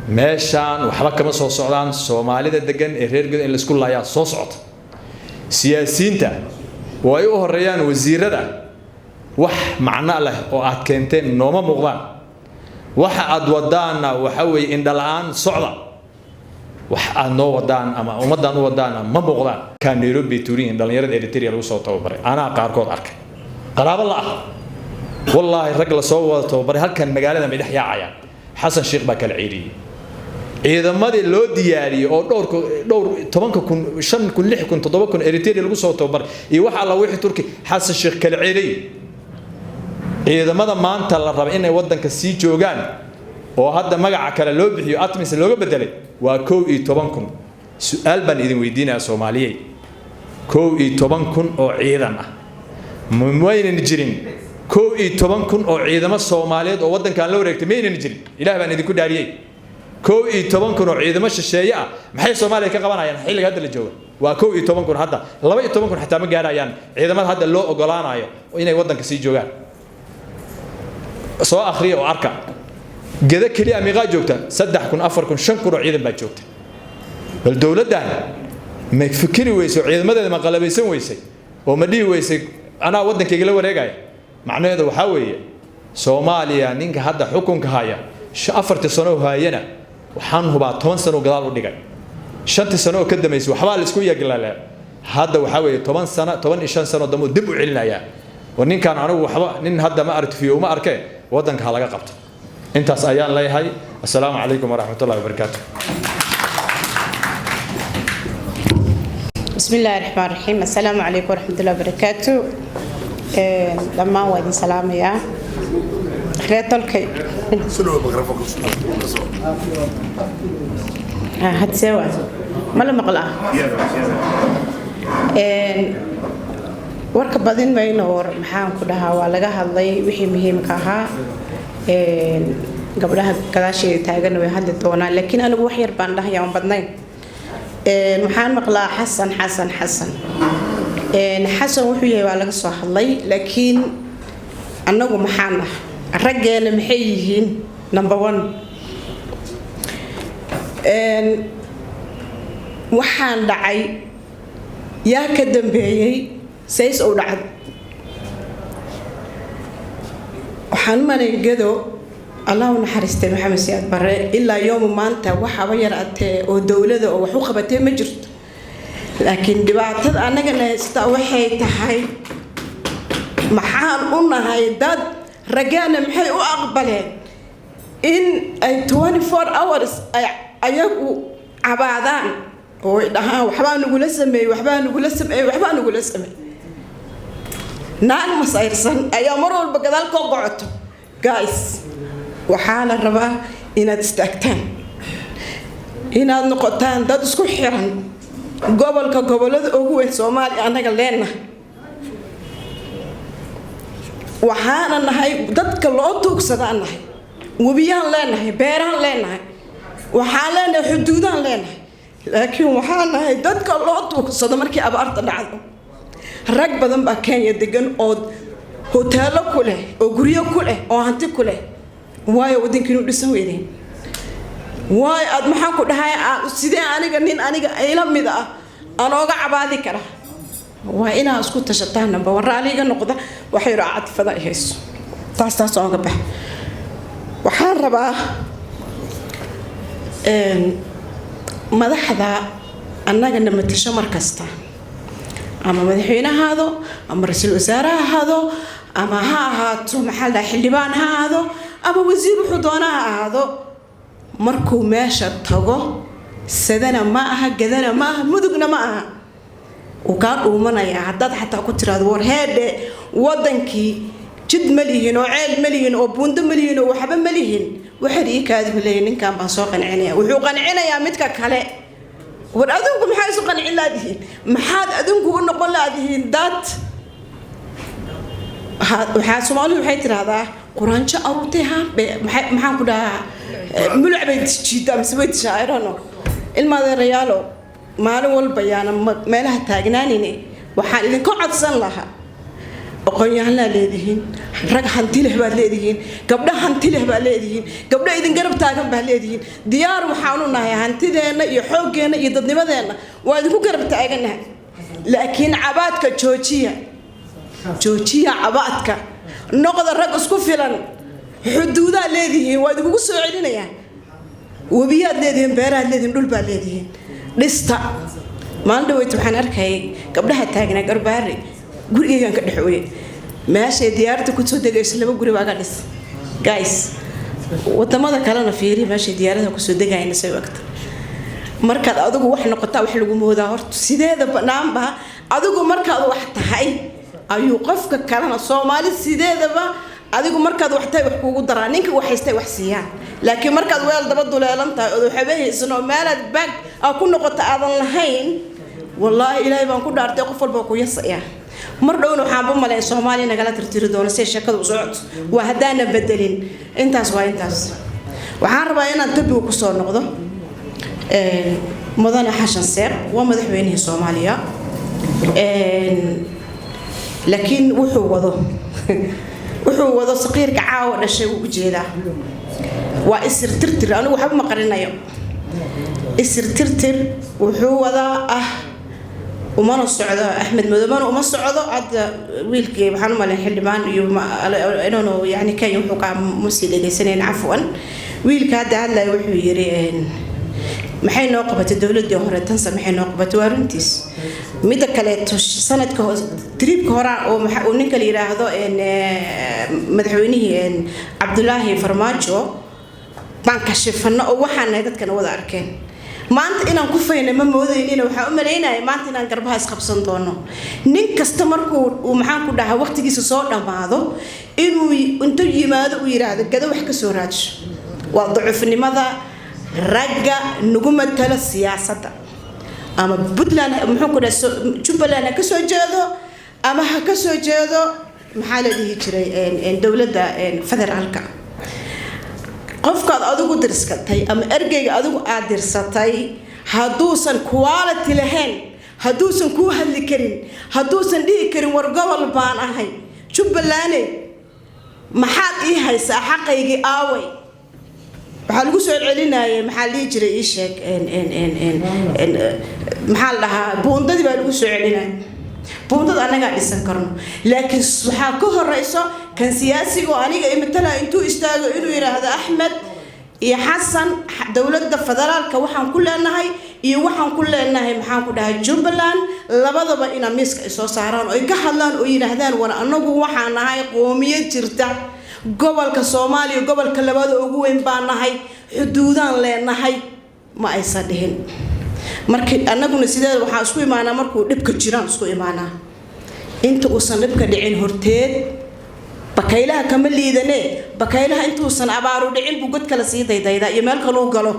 meeshaan waxba kama soo socdaan Soomaalida degan ee reer Gedo in la isku laayaa soo socota siyaasiyiinta way u horeeyaan wasiirada wax macna leh oo aad keenteen nooma muuqdaan waxa aad wadaana waxa weey in dhalaan socda wax aad noo wadaan ama ummadan u wadaan ma muuqdaan ka Nairobi tuuriin dhalinyarada Eritrea lagu soo tababaray ana qaarkood arkay qaraabo la ah wallahi rag la soo wada tababaray halkan magaalada ma dhex yaacayaan Xasan Sheekh baa kala ciiriyay ciidamadii loo diyaariyay oo dhowr 10,000 5,000 6,000 7,000 Eritrea lagu soo tababaray iyo waxa la wixii Turki Xasan Sheekh kala ciiriyay ciidamada maanta la rabo inay wadanka sii joogaan oo hadda magaca kale loo bixiyo atmis looga bedelay waa 11,000 su'aal baan idin weydiinaa Soomaaliyeed 11,000 oo ciidan ah maynan jirin 11,000 oo ciidamo Soomaaliyeed oo wadankan la wareegtay maynan jirin Ilaahay baan idinku dhaariyay 11,000 oo ciidamo shisheeye ah maxay Soomaaliya ka qabanayaan xilliga hadda la joogo waa 11,000 hadda 12,000 xitaa ma gaarayaan ciidamada hadda loo ogolaanayo inay wadanka sii joogaan soo akhriyo oo arka gada kaliya miiqa joogta 3,000 4,000 5,000 oo ciidan baa joogta bal dawladdan ma fikiri weyso ciidamadeeda ma qalabaysan weysay oo ma dhii weysay ana wadankayga la wareegaya macnaheedu waxa weeye Soomaaliya ninka hadda xukunka haya 4 sano hayana waxaan hubaa 10 sano gadaal u dhigay 5 sano ka dambeysay waxba la isku yaglalaa hadda waxa weeye 10 sano 15 sano damo dib u celinaya ونكان عنو وحبا نين هذا ما أردت فيه وما أركه ودنك هلا قبط أنت سأيان لي هاي السلام عليكم ورحمة الله وبركاته بسم الله الرحمن الرحيم السلام عليكم ورحمة الله وبركاته لما وادي سلام يا خير تلقي هتسوى ما لما قلع warka badin mayno war maxaan ku dhahaa waa laga hadlay wixii muhiimka ahaa gabdhaha gadaashii taagan way hadli doonaan laakiin anigu wax yar baan dhahayaa aan badnayn maxaan maqlaa xasan wuxuu yahay waa laga soo hadlay laakiin anagu maxaan raggeena maxay yihiin number 1 waxaan dhacay yaa ka dambeeyay سيس أو دعد وحن من الجدو الله ونحرسته محمد سياد برا إلا يوم ما أنت وحوير أت ودولة أو حقوق بتي مجرد لكن دبعت أنا جنا استوحي تحي محال قلنا هاي داد رجعنا محي وأقبله إن 24 hours أيقو عبادان وحبان نقول اسمي نعم مصيرسن أيام مرور بقدال كوقعته guys وحال الربا إن تستكتن إن النقطان ده تسكو حيران قبل كقبلات أقوى الصومالي أنا قلنا وحال النهاي ده كلوتوك صدقنا وبيان لنا بيران لنا وحالنا حدودان لنا لكن وحالنا ده كلوتوك صدق مركي أبارت العظم rag badan baa Kenya degan oo hoteelo ku leh oo guryo ku leh oo hanti ku leh waayo wadankiinu dhisan weeyeen waayo aad maxaan ku dhahay sidee aniga ila mid ah aan oga cabaadi kara waa inaa isku tashataan number 1 raaliga noqda waxay raacad fada hayso taas oo gabax waxaan rabaa madaxda annaga namatasho markasta أما مدحين هذا أما رئيس الوزراء هذا أما هاتو محل حلبان هذا أما وزير حضانة هذا مركو ماشى تجو سدنا معها جدنا معها مدقنا معها وكان أمنا يا عدد حتى كنت رادور هذا وضنكي جد مليين وعيل مليين وبوند مليين وحب مليين وحريك هذا مليين كان بسوق عينيه وحوقن عينيه يا متك كله وأذنكم حاسو قنع لادهين محاد أذنكم نقول لادهين دات وحاسو مالو حيتر هذا قرآن شاء أروتها محام كده ملعبة جدا مسويت شاعرانو الماذا ريالو مالو والبيان ما لها تاجنانيني وحال اللي قعد صن لها aqoon-yahanaa leedihiin rag hanti leh baad leedihiin gabdho hanti leh baad leedihiin gabdho idin garab taagan baad leedihiin diyaar waxaanu nahay hantideenna iyo xooggeena iyo dadnimadeenna waa idinku garab taaganahay laakiin cabaadka joojiya cabaadka noqda rag isku filan xuduudaad leedihiin waa idinkugu soo celinayaa webiyaad leedihiin beeraad leedihiin dhul baad leedihiin dhista maalin dhaweyd waxaan arkayay gabdhaha taagnaa garbaari gurigaygan ka dhexooye meeshay diyaarada ku soo degayso 2 guri baa ka dhis guys wadamada kalena fiiri meeshay diyaarada ku soo degayna say waqti markaad adigu wax noqotaa wax lagu moodaa horta sideeda banaanba adigu markaad wax tahay ayuu qofka kalena Soomaali sideedaba adigu markaad wax tahay wax kuugu daraa ninka wax haystay wax siiyaan laakiin markaad weel daba duleelantahay oo xabeeysan oo meelad bag ku noqoto aadan lahayn wallahi ilaahay baan ku dhaartay qof walba ku yasaya mar dhowna waxaan u maleeyay Soomaali nagala tirtiri doono si shaqada u socoto waa hadaana bedelin intaas waxaan rabaa inaan tabi ku soo noqdo mudane Xashan Sheekh waa madaxweynaha Soomaaliya laakiin wuxuu wado saqiirka caawa dhashay u jeedaa waa isir tirtir anigu waxba ma qarinayo isir tirtir wuxuu wadaa umana socdo Axmed Madoobe uma socdo hadda wiilkii waxaan u maleeyay xildhibaan iyo inuu yani kay wuxuu ka musiileeyay afwan wiilka hadda wuxuu yiri maxay noo qabatay dawladda hore tan samay noo qabatay warintiis mid kale sanadka tripka hore oo ninka la yiraahdo madaxweynihii Cabdullaahi Farmaajo baan ka shifano oo waxaan dadkana wada arkeen maanta inaan ku faynay ma moodaynin waxa u maleynay maanta inaan garbaha isqabsan doono nin kasta markuu uu maxaan ku dhahaa waqtigiisa soo dhamaado inuu inta yimaado uu yiraahdo gada wax ka soo raadsho waa ducufnimada ragga nagu matala siyaasadda ama Puntland muxuu ku dhahay Jubbaland ka soo jeedo ama ha ka soo jeedo maxaa la dhihi jiray dawladda federaalka qofkaad adigu dirskatay ama ergeyga adigu aad dirsatay haduusan quality lahayn haduusan ku hadli karin haduusan dhihi karin war gobol baan ahay Jubbaland maxaad ii haysaa xaqaygii aaway waxa lagu soo celinayay maxaa la jiray ii sheeg maxaa lahaa buundadii baa lagu soo celinayay buundada anaga dhisan karno laakiin waxa ka horeyso kan siyaasiga aniga imitana intuu istaago inuu yiraahdo Axmed iyo Xasan dawladda federaalka waxaan ku leenahay iyo waxaan ku leenahay maxaan ku dhahay Jubbaland labadaba ina miiska soo saaraan oo ka hadlaan oo yiraahdaan war anagu waxaan nahay qoomiyad jirta gobolka Soomaaliya gobolka labaad ugu weyn baan nahay xuduudaan leenahay ma aysan dhihin markii anaguna sidee waxa isku imaanaa markuu dhibka jiraan isku imaanaa inta uusan dhibka dhicin horteed bakaylaha kama liidane bakaylaha inta uusan abaaru dhicin buu god kala sii daydayda iyo meel kale uu galo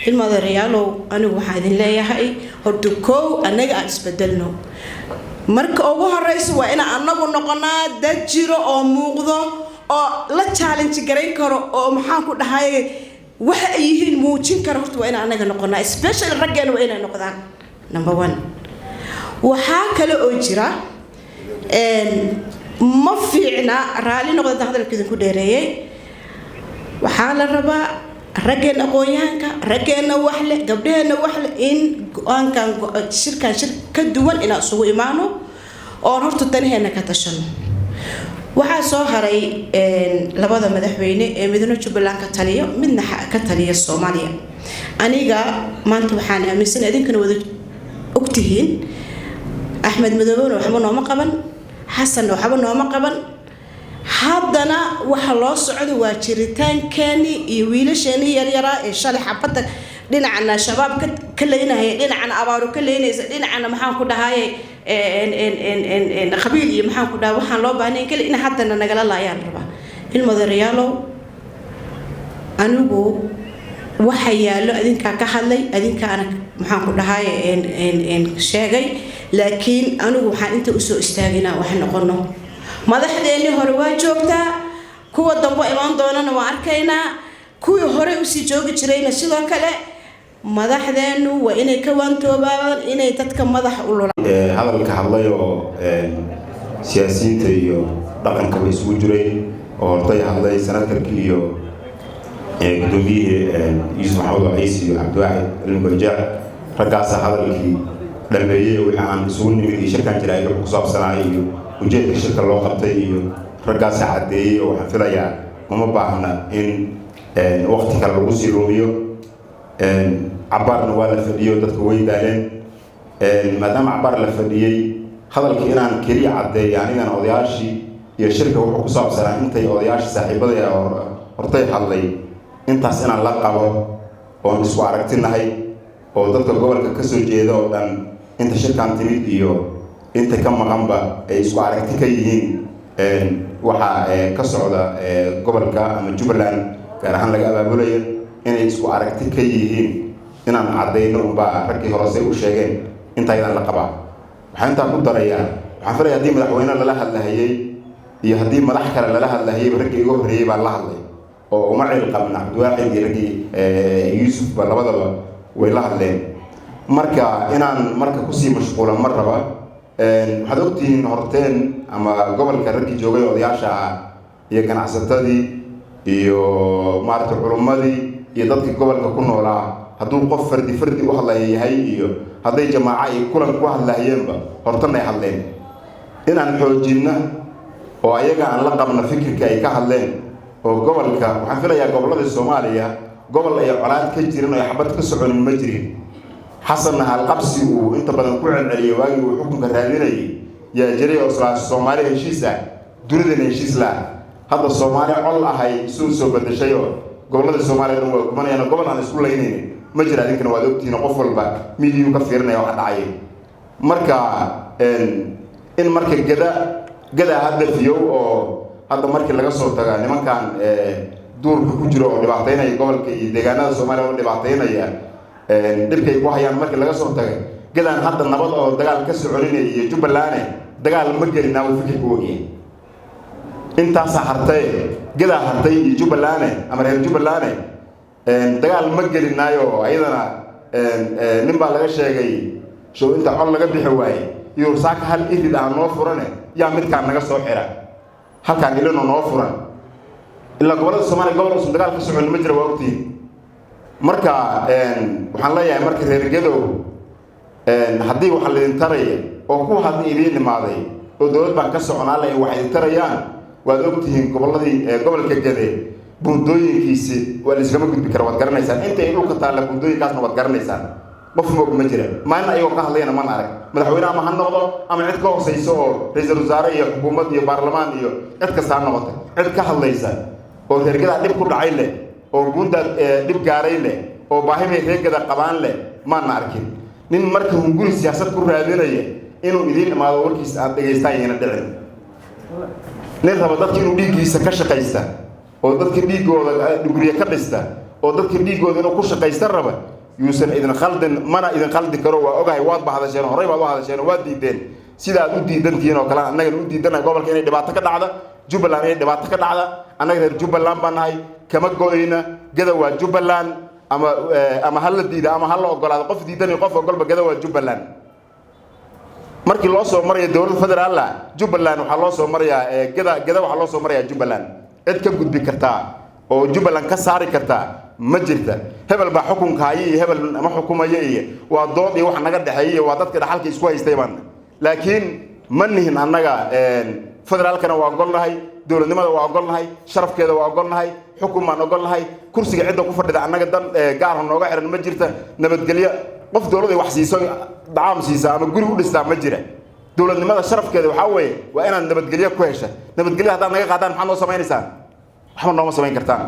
ilmada reyaalow anigu waxaan idin leeyahay horta koow anaga aan isbedelno marka ugu horeyso waa in anagu noqonaa dad jiro oo muuqdo oo la challenge gareyn karo oo maxaan ku dhahay waxa ay yihiin muujin karo horta waa in anaga noqonaa especially raggeena waa inay noqdaan number 1 waxa kale oo jira ma fiicna raali noqdo hadalkeedu ku dheereeyay waxa la rabaa raggeena aqoonyahanka raggeena wax leh gabdhaheena wax leh in go'aankan shirkan ka duwan ina isugu imaano oo horta tanaheena ka tashano waxa soo haray labada madaxweyne ee midna Jubbaland ka taliyo midna ka taliyo Soomaaliya aniga maanta waxaan aaminsan idinkana wada ogtihiin Axmed Madoobe waxba nooma qaban Xasan waxba nooma qaban haddana waxa loo socdo waa jiritaankeeni iyo wiilasheeni yaryara ee shalay xabada dhinacna shabaab ka leenahay dhinacna abaaru ka leenaysa dhinacna maxaan ku dhahay qabiil iyo maxaan ku dhahay waxaan loo baahnay kale in haddana nagala laayaan rabaa ilmada reyaalow anigu waxa yaalo adinka ka hadlay adinka ana maxaan ku dhahay sheegay laakiin anigu waxaan inta u soo istaaginaa wax noqono madaxdeeni hore waa joogtaa kuwa dambe imaan doonana waa arkaynaa kuwii hore u sii joogi jirayna sidoo kale madaxdeenu waa inay ka waantoobaan inay dadka madax u lulaan hadalka hadlayo siyaasiyiinta iyo dhaqanka way isugu jireen oo hortay hadlay senatarkii iyo gudoomiyihii yuusuf maxamed ciise iyo cabdiwaaxid cilmigojaac raggaasa hadalkii dhameeyey wixii aan isugu nimid iyo shirkan jaraa'id ku saabsanaa iyo ujeedka shirka loo qabtay iyo raggaasa caddeeyey oo waxaan filayaa uma baahna in waqti kale lagu sii lumiyo cabaarna waa la fadhiyo dadka way daaleen maadaama cabaar la fadhiyey hadalkii inaan keliya caddeeyo anigana odayaashii iyo shirka wuxuu ku saabsanaa intay odayaashii saaxiibada hortay hadlay intaas inaan la qabo oon isku aragtinahay oo dadka gobolka ka soo jeeda oo dhan inta shirkan timid iyo inta ka maqanba ay isku aragti ka yihiin waxa ka socda gobolka ama Jubbaland gaar ahaan laga abaabulayo inay isku aragti ka yihiin inaan cadeyno unbaa raggii hore u sheegeen inta aydan la qabaa waxaan intaa ku darayaa waxaan filayaa haddii madaxweyne lala hadlahayay iyo haddii madax kale lala hadlahayay raggii iga horreeyay baa la hadlay oo uma cil qabna cabdiwaaxid iyo raggii yuusuf ba labadaba way la hadleen marka inaan marka kusii mashquulan mar raba waxaad ogtihiin horteen ama gobolka raggii joogay odayaasha ah iyo ganacsatadii iyo maaragtay culummadii iyo dadkii gobolka ku noolaa hadduu qof fardi u hadlaya yahay iyo hadday jamaaca iyo kulan ku hadlayeenba hortan ay hadleen inaan xoojinna oo ayaga aan la qabna fikirka ay ka hadleen oo gobolka waxaan filayaa gobollada Soomaaliya gobol ay colaad ka jirin oo xabad ka soconin ma jirin xasanna halqabsi uu inta badan ku celceliyay waagii uu xukunka raadinayay yaa jiray oo Soomaaliya heshiis ah dunida heshiis la hadda Soomaaliya col ahay soo badashay oo gobollada Soomaaliya waa kumanayna gobol aan isku leeyahay ma jira adinkana waad ogtihiin qof walba midiyu ka fiirnay wax dhacay marka in marka gada hadda fiyo oo hadda markii laga soo tagaa nimankan duurka ku jiro oo dhibaateynaya gobolka iyo deegaanada Soomaaliya oo dhibaateynaya dhibkay ku hayaan markii laga soo tagay gadaan hadda nabad oo dagaal ka soconinay iyo Jubbaland dagaal ma gelina oo fikir ku ogyahay intaas hartay gadaa hartay iyo Jubbaland ama reer Jubbaland dagaal ma gelinaayo ayadana nin baa laga sheegay soo inta col laga bixi waayay iyo saaka hal idid aan noo furane yaa midkaan naga soo xira halkaan ilano noo furan ila gobolada Soomaaliya gobolka dagaal ka socon ma jiro waqti marka waxaan leeyahay marka reer Gedo haddii waxa la idin taray oo ku hadii idin imaaday oo dawlad baan ka soconaa la waxay tarayaan waad ogtihiin goboladii gobolka Gede buundooyinkiisi waa la iskama gudbi karo waad garanaysaan inta ay dhulka taala buundooyinkaasna waad garanaysaan qof ma jira maana ayuu ka hadlayna man arag madaxweyne ama han noqdo ama cid ka hooseyso oo ra'iisul wasaare iyo xukuumad iyo baarlamaan iyo cid kasta noqoto cid ka hadlaysa oo reer Geda dib ku dhacay leh oo buunda dib gaaray leh oo baahimay reer Geda qabaan leh maana arkin nin marka hunguri siyaasad ku raadinaya inuu idin imaado warkiisa aad dhageystaan dhicin nin raba dadka inuu dhiigiisa ka shaqeysta oo dadka dhiigooda dhugriye ka dhista oo dadka dhiigooda inuu ku shaqeysta raba yuusan idin khaldan mana idin khaldi karo waa ogahay waad bahadasheen horay baad u hadasheen waad diideen sida aad u diidantiin oo kale annaga u diidanahay gobolka inay dhibaato ka dhacdo Jubbaland inay dhibaato ka dhacdo annaga reer Jubbaland baan nahay kama gooyna Geda waa Jubbaland ama hal diida ama hal ogolaado qof diidan qof ogolba Geda waa Jubbaland markii loo soo maray dawladda federaal Jubbaland waxa loo soo maray Geda waxa loo soo maray Jubbaland cid ka gudbi karta oo Jubbaland ka saari karta ma jirta hebel baa xukunka hayay hebel ma xukumayay waa dood iyo wax naga dhaxeeyay waa dadka dhaxalka isku haystay baan laakiin manihin annaga federaalkana waa ogolnahay dawladnimada waa ogolnahay sharafkeeda waa ogolnahay xukumaan ogolnahay kursiga cidda ku fadhida annaga dan gaar ah nooga xiran ma jirta nabadgelyo qof dawladda wax siiso daam siisa ama guri u dhistaa ma jira dawladnimada sharafkeeda waxa weeye waa inaad nabadgelyo ku hesha nabadgelyo haddii naga qaadaan maxaa noo sameynaysaa waxba nooma sameyn kartaan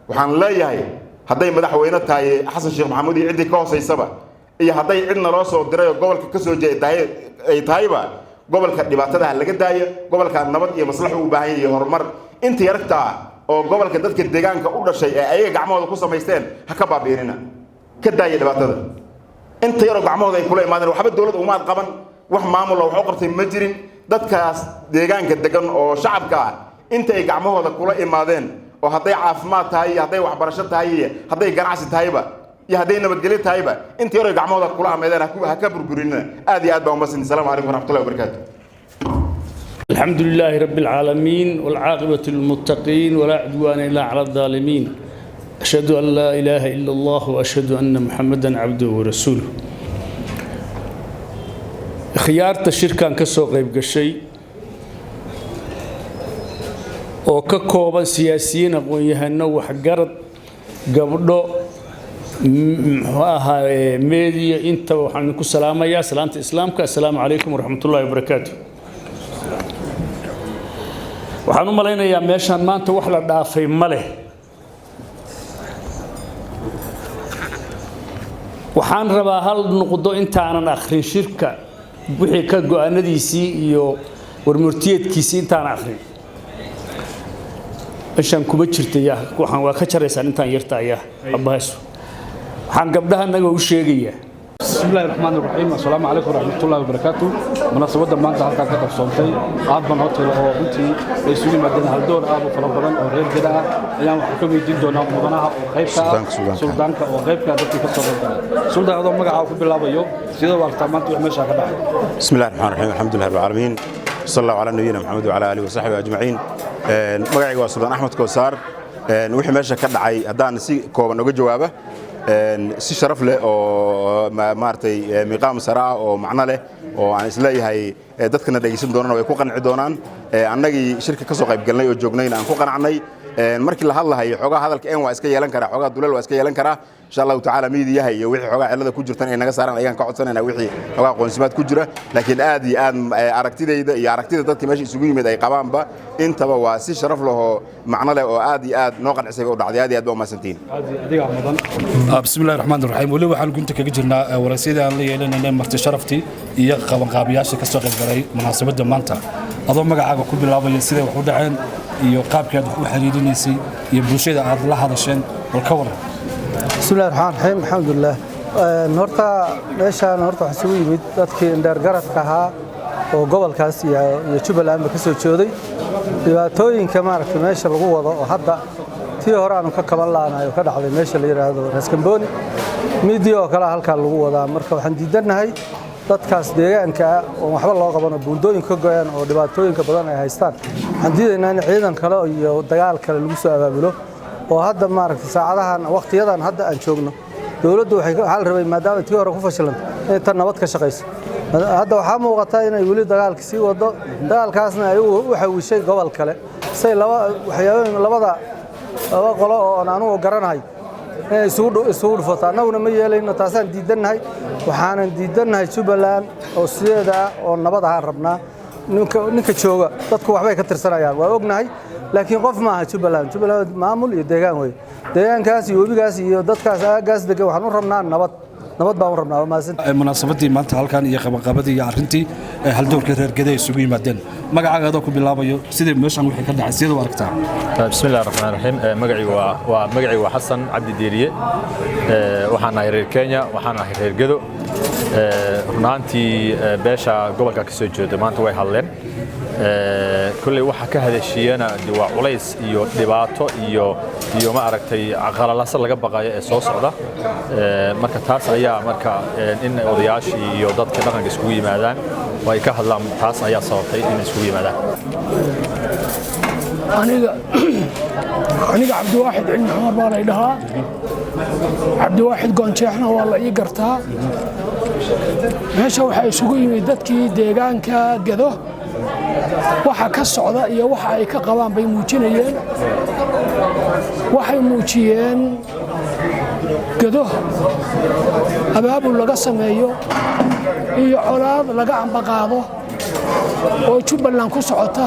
waxaan leeyahay hadday madaxweyne tahay xasan sheekh maxamuud iyo cidii ka hooseysaba iyo hadday cidna loo soo diray gobolka ka soo jeeday ay tahayba gobolka dhibaatada laga daayo gobolka nabad iyo maslax u baahan yahay horumar inta yarta oo gobolka dadka deegaanka u dhashay ee ayaga gacmahooda ku sameysteen ha ka baabiinina ka daayo dhibaatada inta yar oo gacmahooda ay kula imaadeen waxba dawladda uma qaban wax maamul oo wax u qabtay ma jirin dadkaas deegaanka degan oo shacabka ah inta ay gacmahooda kula imaadeen oo hadday caafimaad tahay hadday waxbarasho tahay hadday ganacsi tahayba iyo hadday nabadgelyo tahayba inta yar oo gacmahooda kula ameedeen ha ka burburinina aad iyo aad baa u mahadsan. Assalaamu calaykum waraxmatullaahi wabarakaatuh. الحمد لله رب العالمين والعاقبة للمتقين ولا عدوان إلا على الظالمين أشهد أن لا إله إلا الله وأشهد أن محمدا عبده ورسوله خيارة الشركة كسوق يبقى الشيء وككوبا سياسيين aqoon-yahano waxgarad gabdho meediya inta waxaan ku salaamayaa salaanta islaamka assalaamu calaykum waraxmatullaahi wabarakaatuh waxaan u malaynayaa meeshaan maanta wax la dhaafay ma leh waxaan rabaa hal noqdo intaanan akhrin shirka wixii ka go'aanadiisii iyo warmurtiyeedkiisii intaanan akhrin عشان كوبتشرت يا وحن وكشر سان إنتان يرتا يا أباس وحن قبلها نجوا وشيء بسم الله الرحمن الرحيم السلام عليكم ورحمة الله وبركاته مناسبة ما أنت هالك كتب صوتي عظم هوتل أو أنتي يسوي مدينة هالدور أبو فلبران أو غير كده اليوم حكومة جديد دونا مدنها وخيفة سلطان وخيفة ذاتي كتب سلطان هذا ما قاعد بالله بيو سيدا وقت ما أنتوا ماشى كده بسم الله الرحمن الرحيم الحمد لله رب العالمين صلى الله على نبينا محمد وعلى آله وصحبه أجمعين magacayga waa Suldaan Axmed Kowsar wixii meesha ka dhacay hadaan si kooban uga jawaabo si sharaf leh oo maartay miqaam saraa oo macna leh oo aan isleeyahay dadkana dhageysan doonaan way ku qanci doonaan annagii shirka ka soo qayb galnay oo joognayna aan ku qanacnay markii la hadlahay xogaa hadalka een waa iska yeelan karaa xogaa dulal waa iska yeelan karaa insha Allah ta'ala miidiyaha iyo wixii xogaa cilada ku jirtan ay naga saaraan ayaan ka codsanayna wixii xogaa qoonsimaad ku jira laakiin aad iyo aad aragtidayda iyo aragtida dadka meesha isugu yimid ay qabaanba intaba waa si sharaf leh oo macna leh oo aad iyo aad noo qancisay oo dhacday aad iyo aad ba maasantiin بسم الله الرحمن الرحيم ولي waxaan gunta kaga jirnaa waraysiga aan la yeelanay marti sharafti iyo qaban qaabiyaasha ka soo qayb galay munaasabada maanta adoo magacaaga ku bilaabaya sida wax u dhaceen iyo qaabkeed wax u xiriirinaysay iyo bulshada aad la hadasheen wal ka waran بسم الله الرحمن الرحيم الحمد لله horta meeshaan horta waxa soo yimid dadkii indheer garadka ahaa oo gobolkaas iyo Jubbaland ka soo jooday dhibaatooyinka maaragtay meesha lagu wado oo hadda tii hore aanu ka kaban laanayo ka dhacday meesha la yiraahdo Raskamboni midiyo oo kala halka lagu wadaa marka waxaan diidanahay dadkaas deegaanka oo waxba loo qabano buundooyinka go'an oo dhibaatooyinka badan ay haystaan waxaan diidaynaa in ciidan kale iyo dagaal kale lagu soo abaabulo oo hadda maaragtay saacadahan waqtiyadan hadda aan joogno dawladdu waxay hal rabay maadaama tii hore ku fashilantay in tan nabad ka shaqeyso hadda waxa muuqata inay wali dagaalka sii wado dagaalkaasna ay u xawishay gobol kale say labada qolo oo aan u garanahay inay isugu dhufato annaguna ma yeelayno taasaan diidanahay waxaanan diidanahay Jubbaland oo sideeda oo nabad ah rabnaa ninka jooga dadku waxbay ka tirsanayaan waa ognahay laakiin qof ma aha Jubbaland maamul iyo deegaan way deegaankaas iyo webigaas iyo dadkaas aagaas degan waxaan u rabnaa nabad baan u rabnaa munaasabadii maanta halkan iyo qabanqaabadii iyo arrintii hal doorka reer Gaday isugu yimaadeen magacaaga ku bilaabayo sidee meeshan wixii ka dhacay sidoo aragtaa bismillaahir rahmaanir rahiim magacii waa Xasan Cabdi Diiriye waxaan ahay reer Kenya waxaan ahay reer Gado runaantii beesha gobolka ka soo jeeda maanta way hadleen kulli waxa ka hadashiyana waa culays iyo dhibaato iyo ma aragtay qalalaasa laga baqayo ee soo socda marka taas ayaa marka in odayaashii iyo dadka dhaqanka isku yimaadaan way ka hadlaan taas ayaa sababtay in isku yimaadaan aniga Cabdiwaaxid Cilmi Xumar baan ay dhahaa Cabdiwaaxid Goonjeexna waa la ii gartaa meesha waxa isugu yimid dadkii deegaanka Gado waxa ka socda iyo waxa ay ka qabaan bay muujinayeen waxay muujiyeen Gado abaabul laga sameeyo iyo colaad laga ambaqaado oo Jubbaland ku socota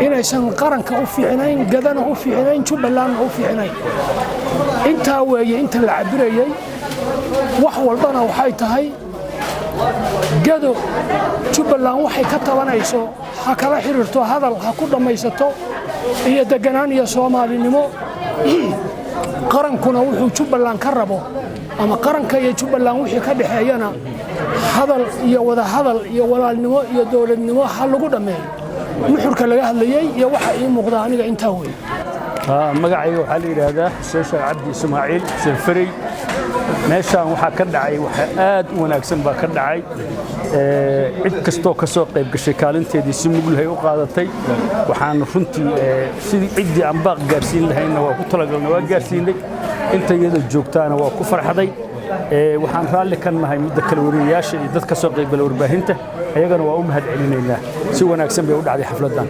inaysan qaranka u fiicnayn Gadana u fiicnayn Jubbaland u fiicnayn inta weeye inta la cabirayay wax walbana waxay tahay Gado Jubbaland waxay ka tabanayso ha kala xiriirto hadal ha ku dhamaysato iyo deganaan iyo Soomaalinimo qarankuna wuxuu Jubbaland ka rabo ama qaranka iyo Jubbaland wixii ka dhaxeeyana hadal iyo wada hadal iyo walaalnimo iyo dawladnimo ha lagu dhameeyo nuxurka laga hadlayay iyo waxa ii muuqda aniga inta weey magacayga waxa la yiraahdaa Sheekh Cabdi Ismaaciil Sanfari meeshaan waxaa ka dhacay waxa aad u wanaagsan baa ka dhacay cid kastoo ka soo qayb gashay kaalinteedii si mug leh u qaadatay waxaan runtii sidii ciddii aan baaq gaarsiin lahayna waa ku talagalnay waa gaarsiinay inta iyada joogtaana waa ku farxaday waxaan raalli ka nahay midda kala wariyayaasha iyo dadka soo qaybgala warbaahinta ayagana waa u mahad celinaynaa si wanaagsan bay u dhacday xafladan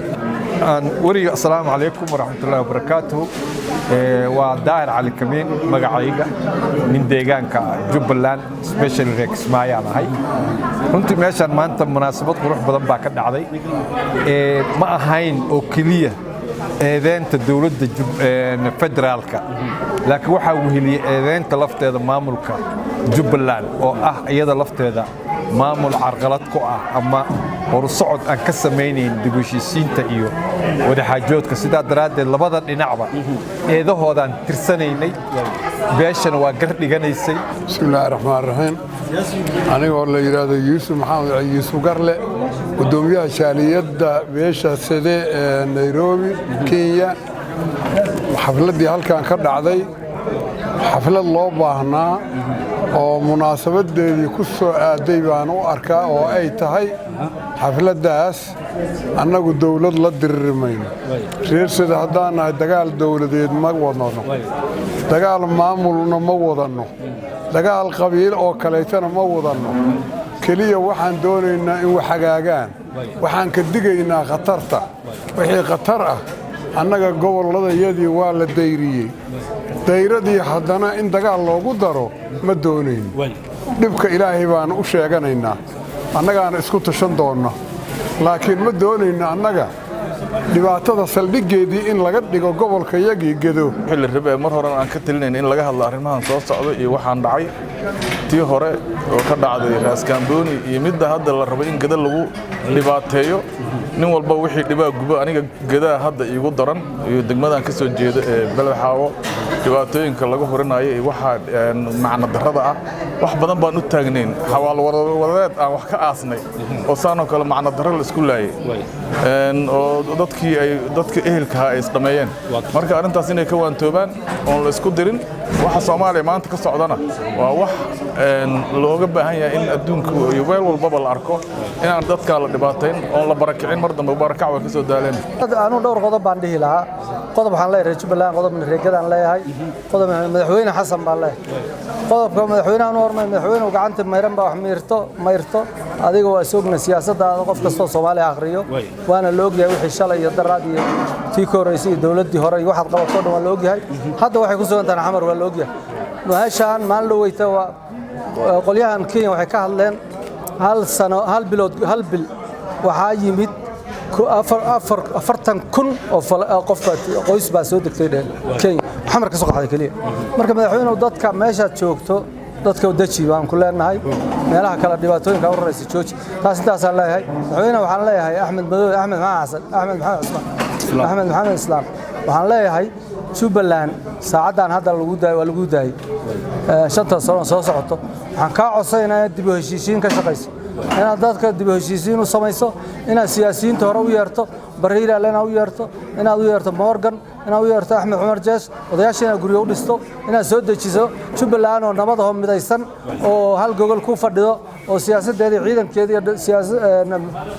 wariga assalaamu calaykum waraxmatullaahi wabarakaatuhu waa daahir cali kamiin magacayga nin deegaanka Jubbaland special rex maayaan ahay runtii meeshan maanta munaasabad qurux badan baa ka dhacday ma ahayn oo kaliya eedeynta dawladda federaalka laakiin waxa uu heliyay eedeynta lafteeda maamulka Jubbaland oo ah iyada lafteeda maamul carqalad ku ah ama horsocod aan ka samaynayn dib u heshiisiinta iyo wada xaajoodka sidaa daraaddeed labada dhinacba eedahoodaan tirsanaynay beeshana waa gar dhiganaysay bismillaahi raxmaani raxiim anigoo la yidhaahdo yuusuf maxamed yuusuf garle gudoomiyaha shaaliyadda beesha side ee Nairobi Kenya xafladii halkan ka dhacday xaflad loo baahnaa oo munaasabadeedii ku soo aaday baan u arkaa oo ay tahay xafladaas annagu dawlad la diririmayno reersada haddaan nahay dagaal dawladeed ma wadano dagaal maamulna ma wadano dagaal qabiil oo kaleetana ma wadano kaliya waxaan doonaynaa in wax hagaagaan waxaan ka digaynaa khatarta wixii khatar ah annaga gobolladayadii waa la dayriyey dayradii haddana in dagaal loogu daro ma doonayn dhibka ilaahay baan u sheeganaynaa annagaana isku tashan doonna laakiin ma doonayno annaga dhibaatada saldhiggeedii in laga dhigo gobolka yagii gedo xilli rabe mar hore aan ka talinayn in laga hadlo arrimahan soo socdo iyo waxaan dhacay tii hore oo ka dhacday Raaskambooni iyo midda hadda la rabo in gada lagu dhibaateeyo nin walba wixii dhibaa gubo aniga gadaa hadda iigu daran iyo degmadan ka soo jeeda ee Balxaawo dhibaatooyinka laga horinayo iyo waxa macna darrada ah wax badan baan u taagnayn xawaal wadadeed aan wax ka aasnay oo saano kale macna darro la isku laayay oo dadka ehelka ay isdhameeyeen marka arintaas inay ka waantoobaan oo la isku dirin waxa Soomaaliya maanta ka socdana waa wax looga baahan yahay in adduunka iyo meel walba la arko in aan dadka la dhibaateyn oo la barakicin mar dambe barakac way ka soo daaleen aanu dhowr qodob baan dhihi lahaa qodob waxaan leeyahay Jubbaland qodob reegadaan leeyahay qodob madaxweyne Xasan baan leeyahay qodobka madaxweynaha uu hormay madaxweynuhu gacanta mayran baa wax mayrto adiga waa soogna siyaasadda qof kasta Soomaaliya akhriyo waana la ogyahay wixii shalay iyo daraad iyo tii koreysay dawladdii hore iyo waxaad qabato dhan waa la ogyahay hadda waxay ku soo intaan xamar waa la ogyahay meeshaan maan la weyta waa qolyahan Kenya waxay ka hadleen hal sano hal bil waxaa yimid 40,000 oo qof qoys baa soo degtay Kenya xamar ka soo qaxday kaliya marka madaxweynuhu dadka meesha joogto dadka wadaji baan ku leenahay meelaha kala dhibaatooyinka u horeysay jooji taas intaas aan leeyahay madaxweynaha waxaan leeyahay Axmed Maxamed Islaam waxaan leeyahay Jubbaland saacadan hadda lagu daayay shanta sano soo socoto waxaan ka codsanayaa dib u heshiisiin ka shaqeyso inaad dadka dib u heshiisiin u samayso inaad siyaasiyiinta hore u yeerto Bariira lana u yeerto inaad u yeerto Morgan inaad u yeerto Axmed Cumar Jees odayaashana guriga u dhisto inaad soo dejiso Jubbaland oo nabad ah midaysan oo hal gogol ku fadhido oo siyaasadeeda ciidankeeda iyo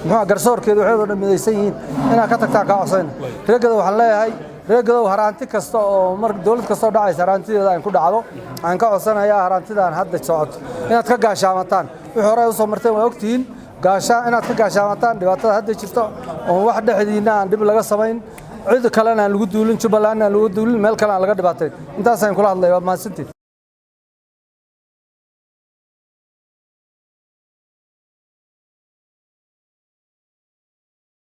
muxuu garsoorkeeda waxay wada midaysan yihiin inaad ka tagtaa ka codsanayna reegada waxaan leeyahay reegada haraanti kasta oo mar dawlad kasta oo dhacaysa haraantideeda aan ku dhacdo aan ka codsanayaa haraantidan hadda socoto inaad ka gaashaamataan wixii hore u soo marteen waa ogtihiin inaad ka gaashaamataan dhibaatada hadda jirto oo wax dhexdiina aan dib laga samayn cid kalena aan lagu duulin Jubbaland aan lagu duulin meel kale aan laga dhibaateyn intaas aan kula hadlayaa mahadsantiin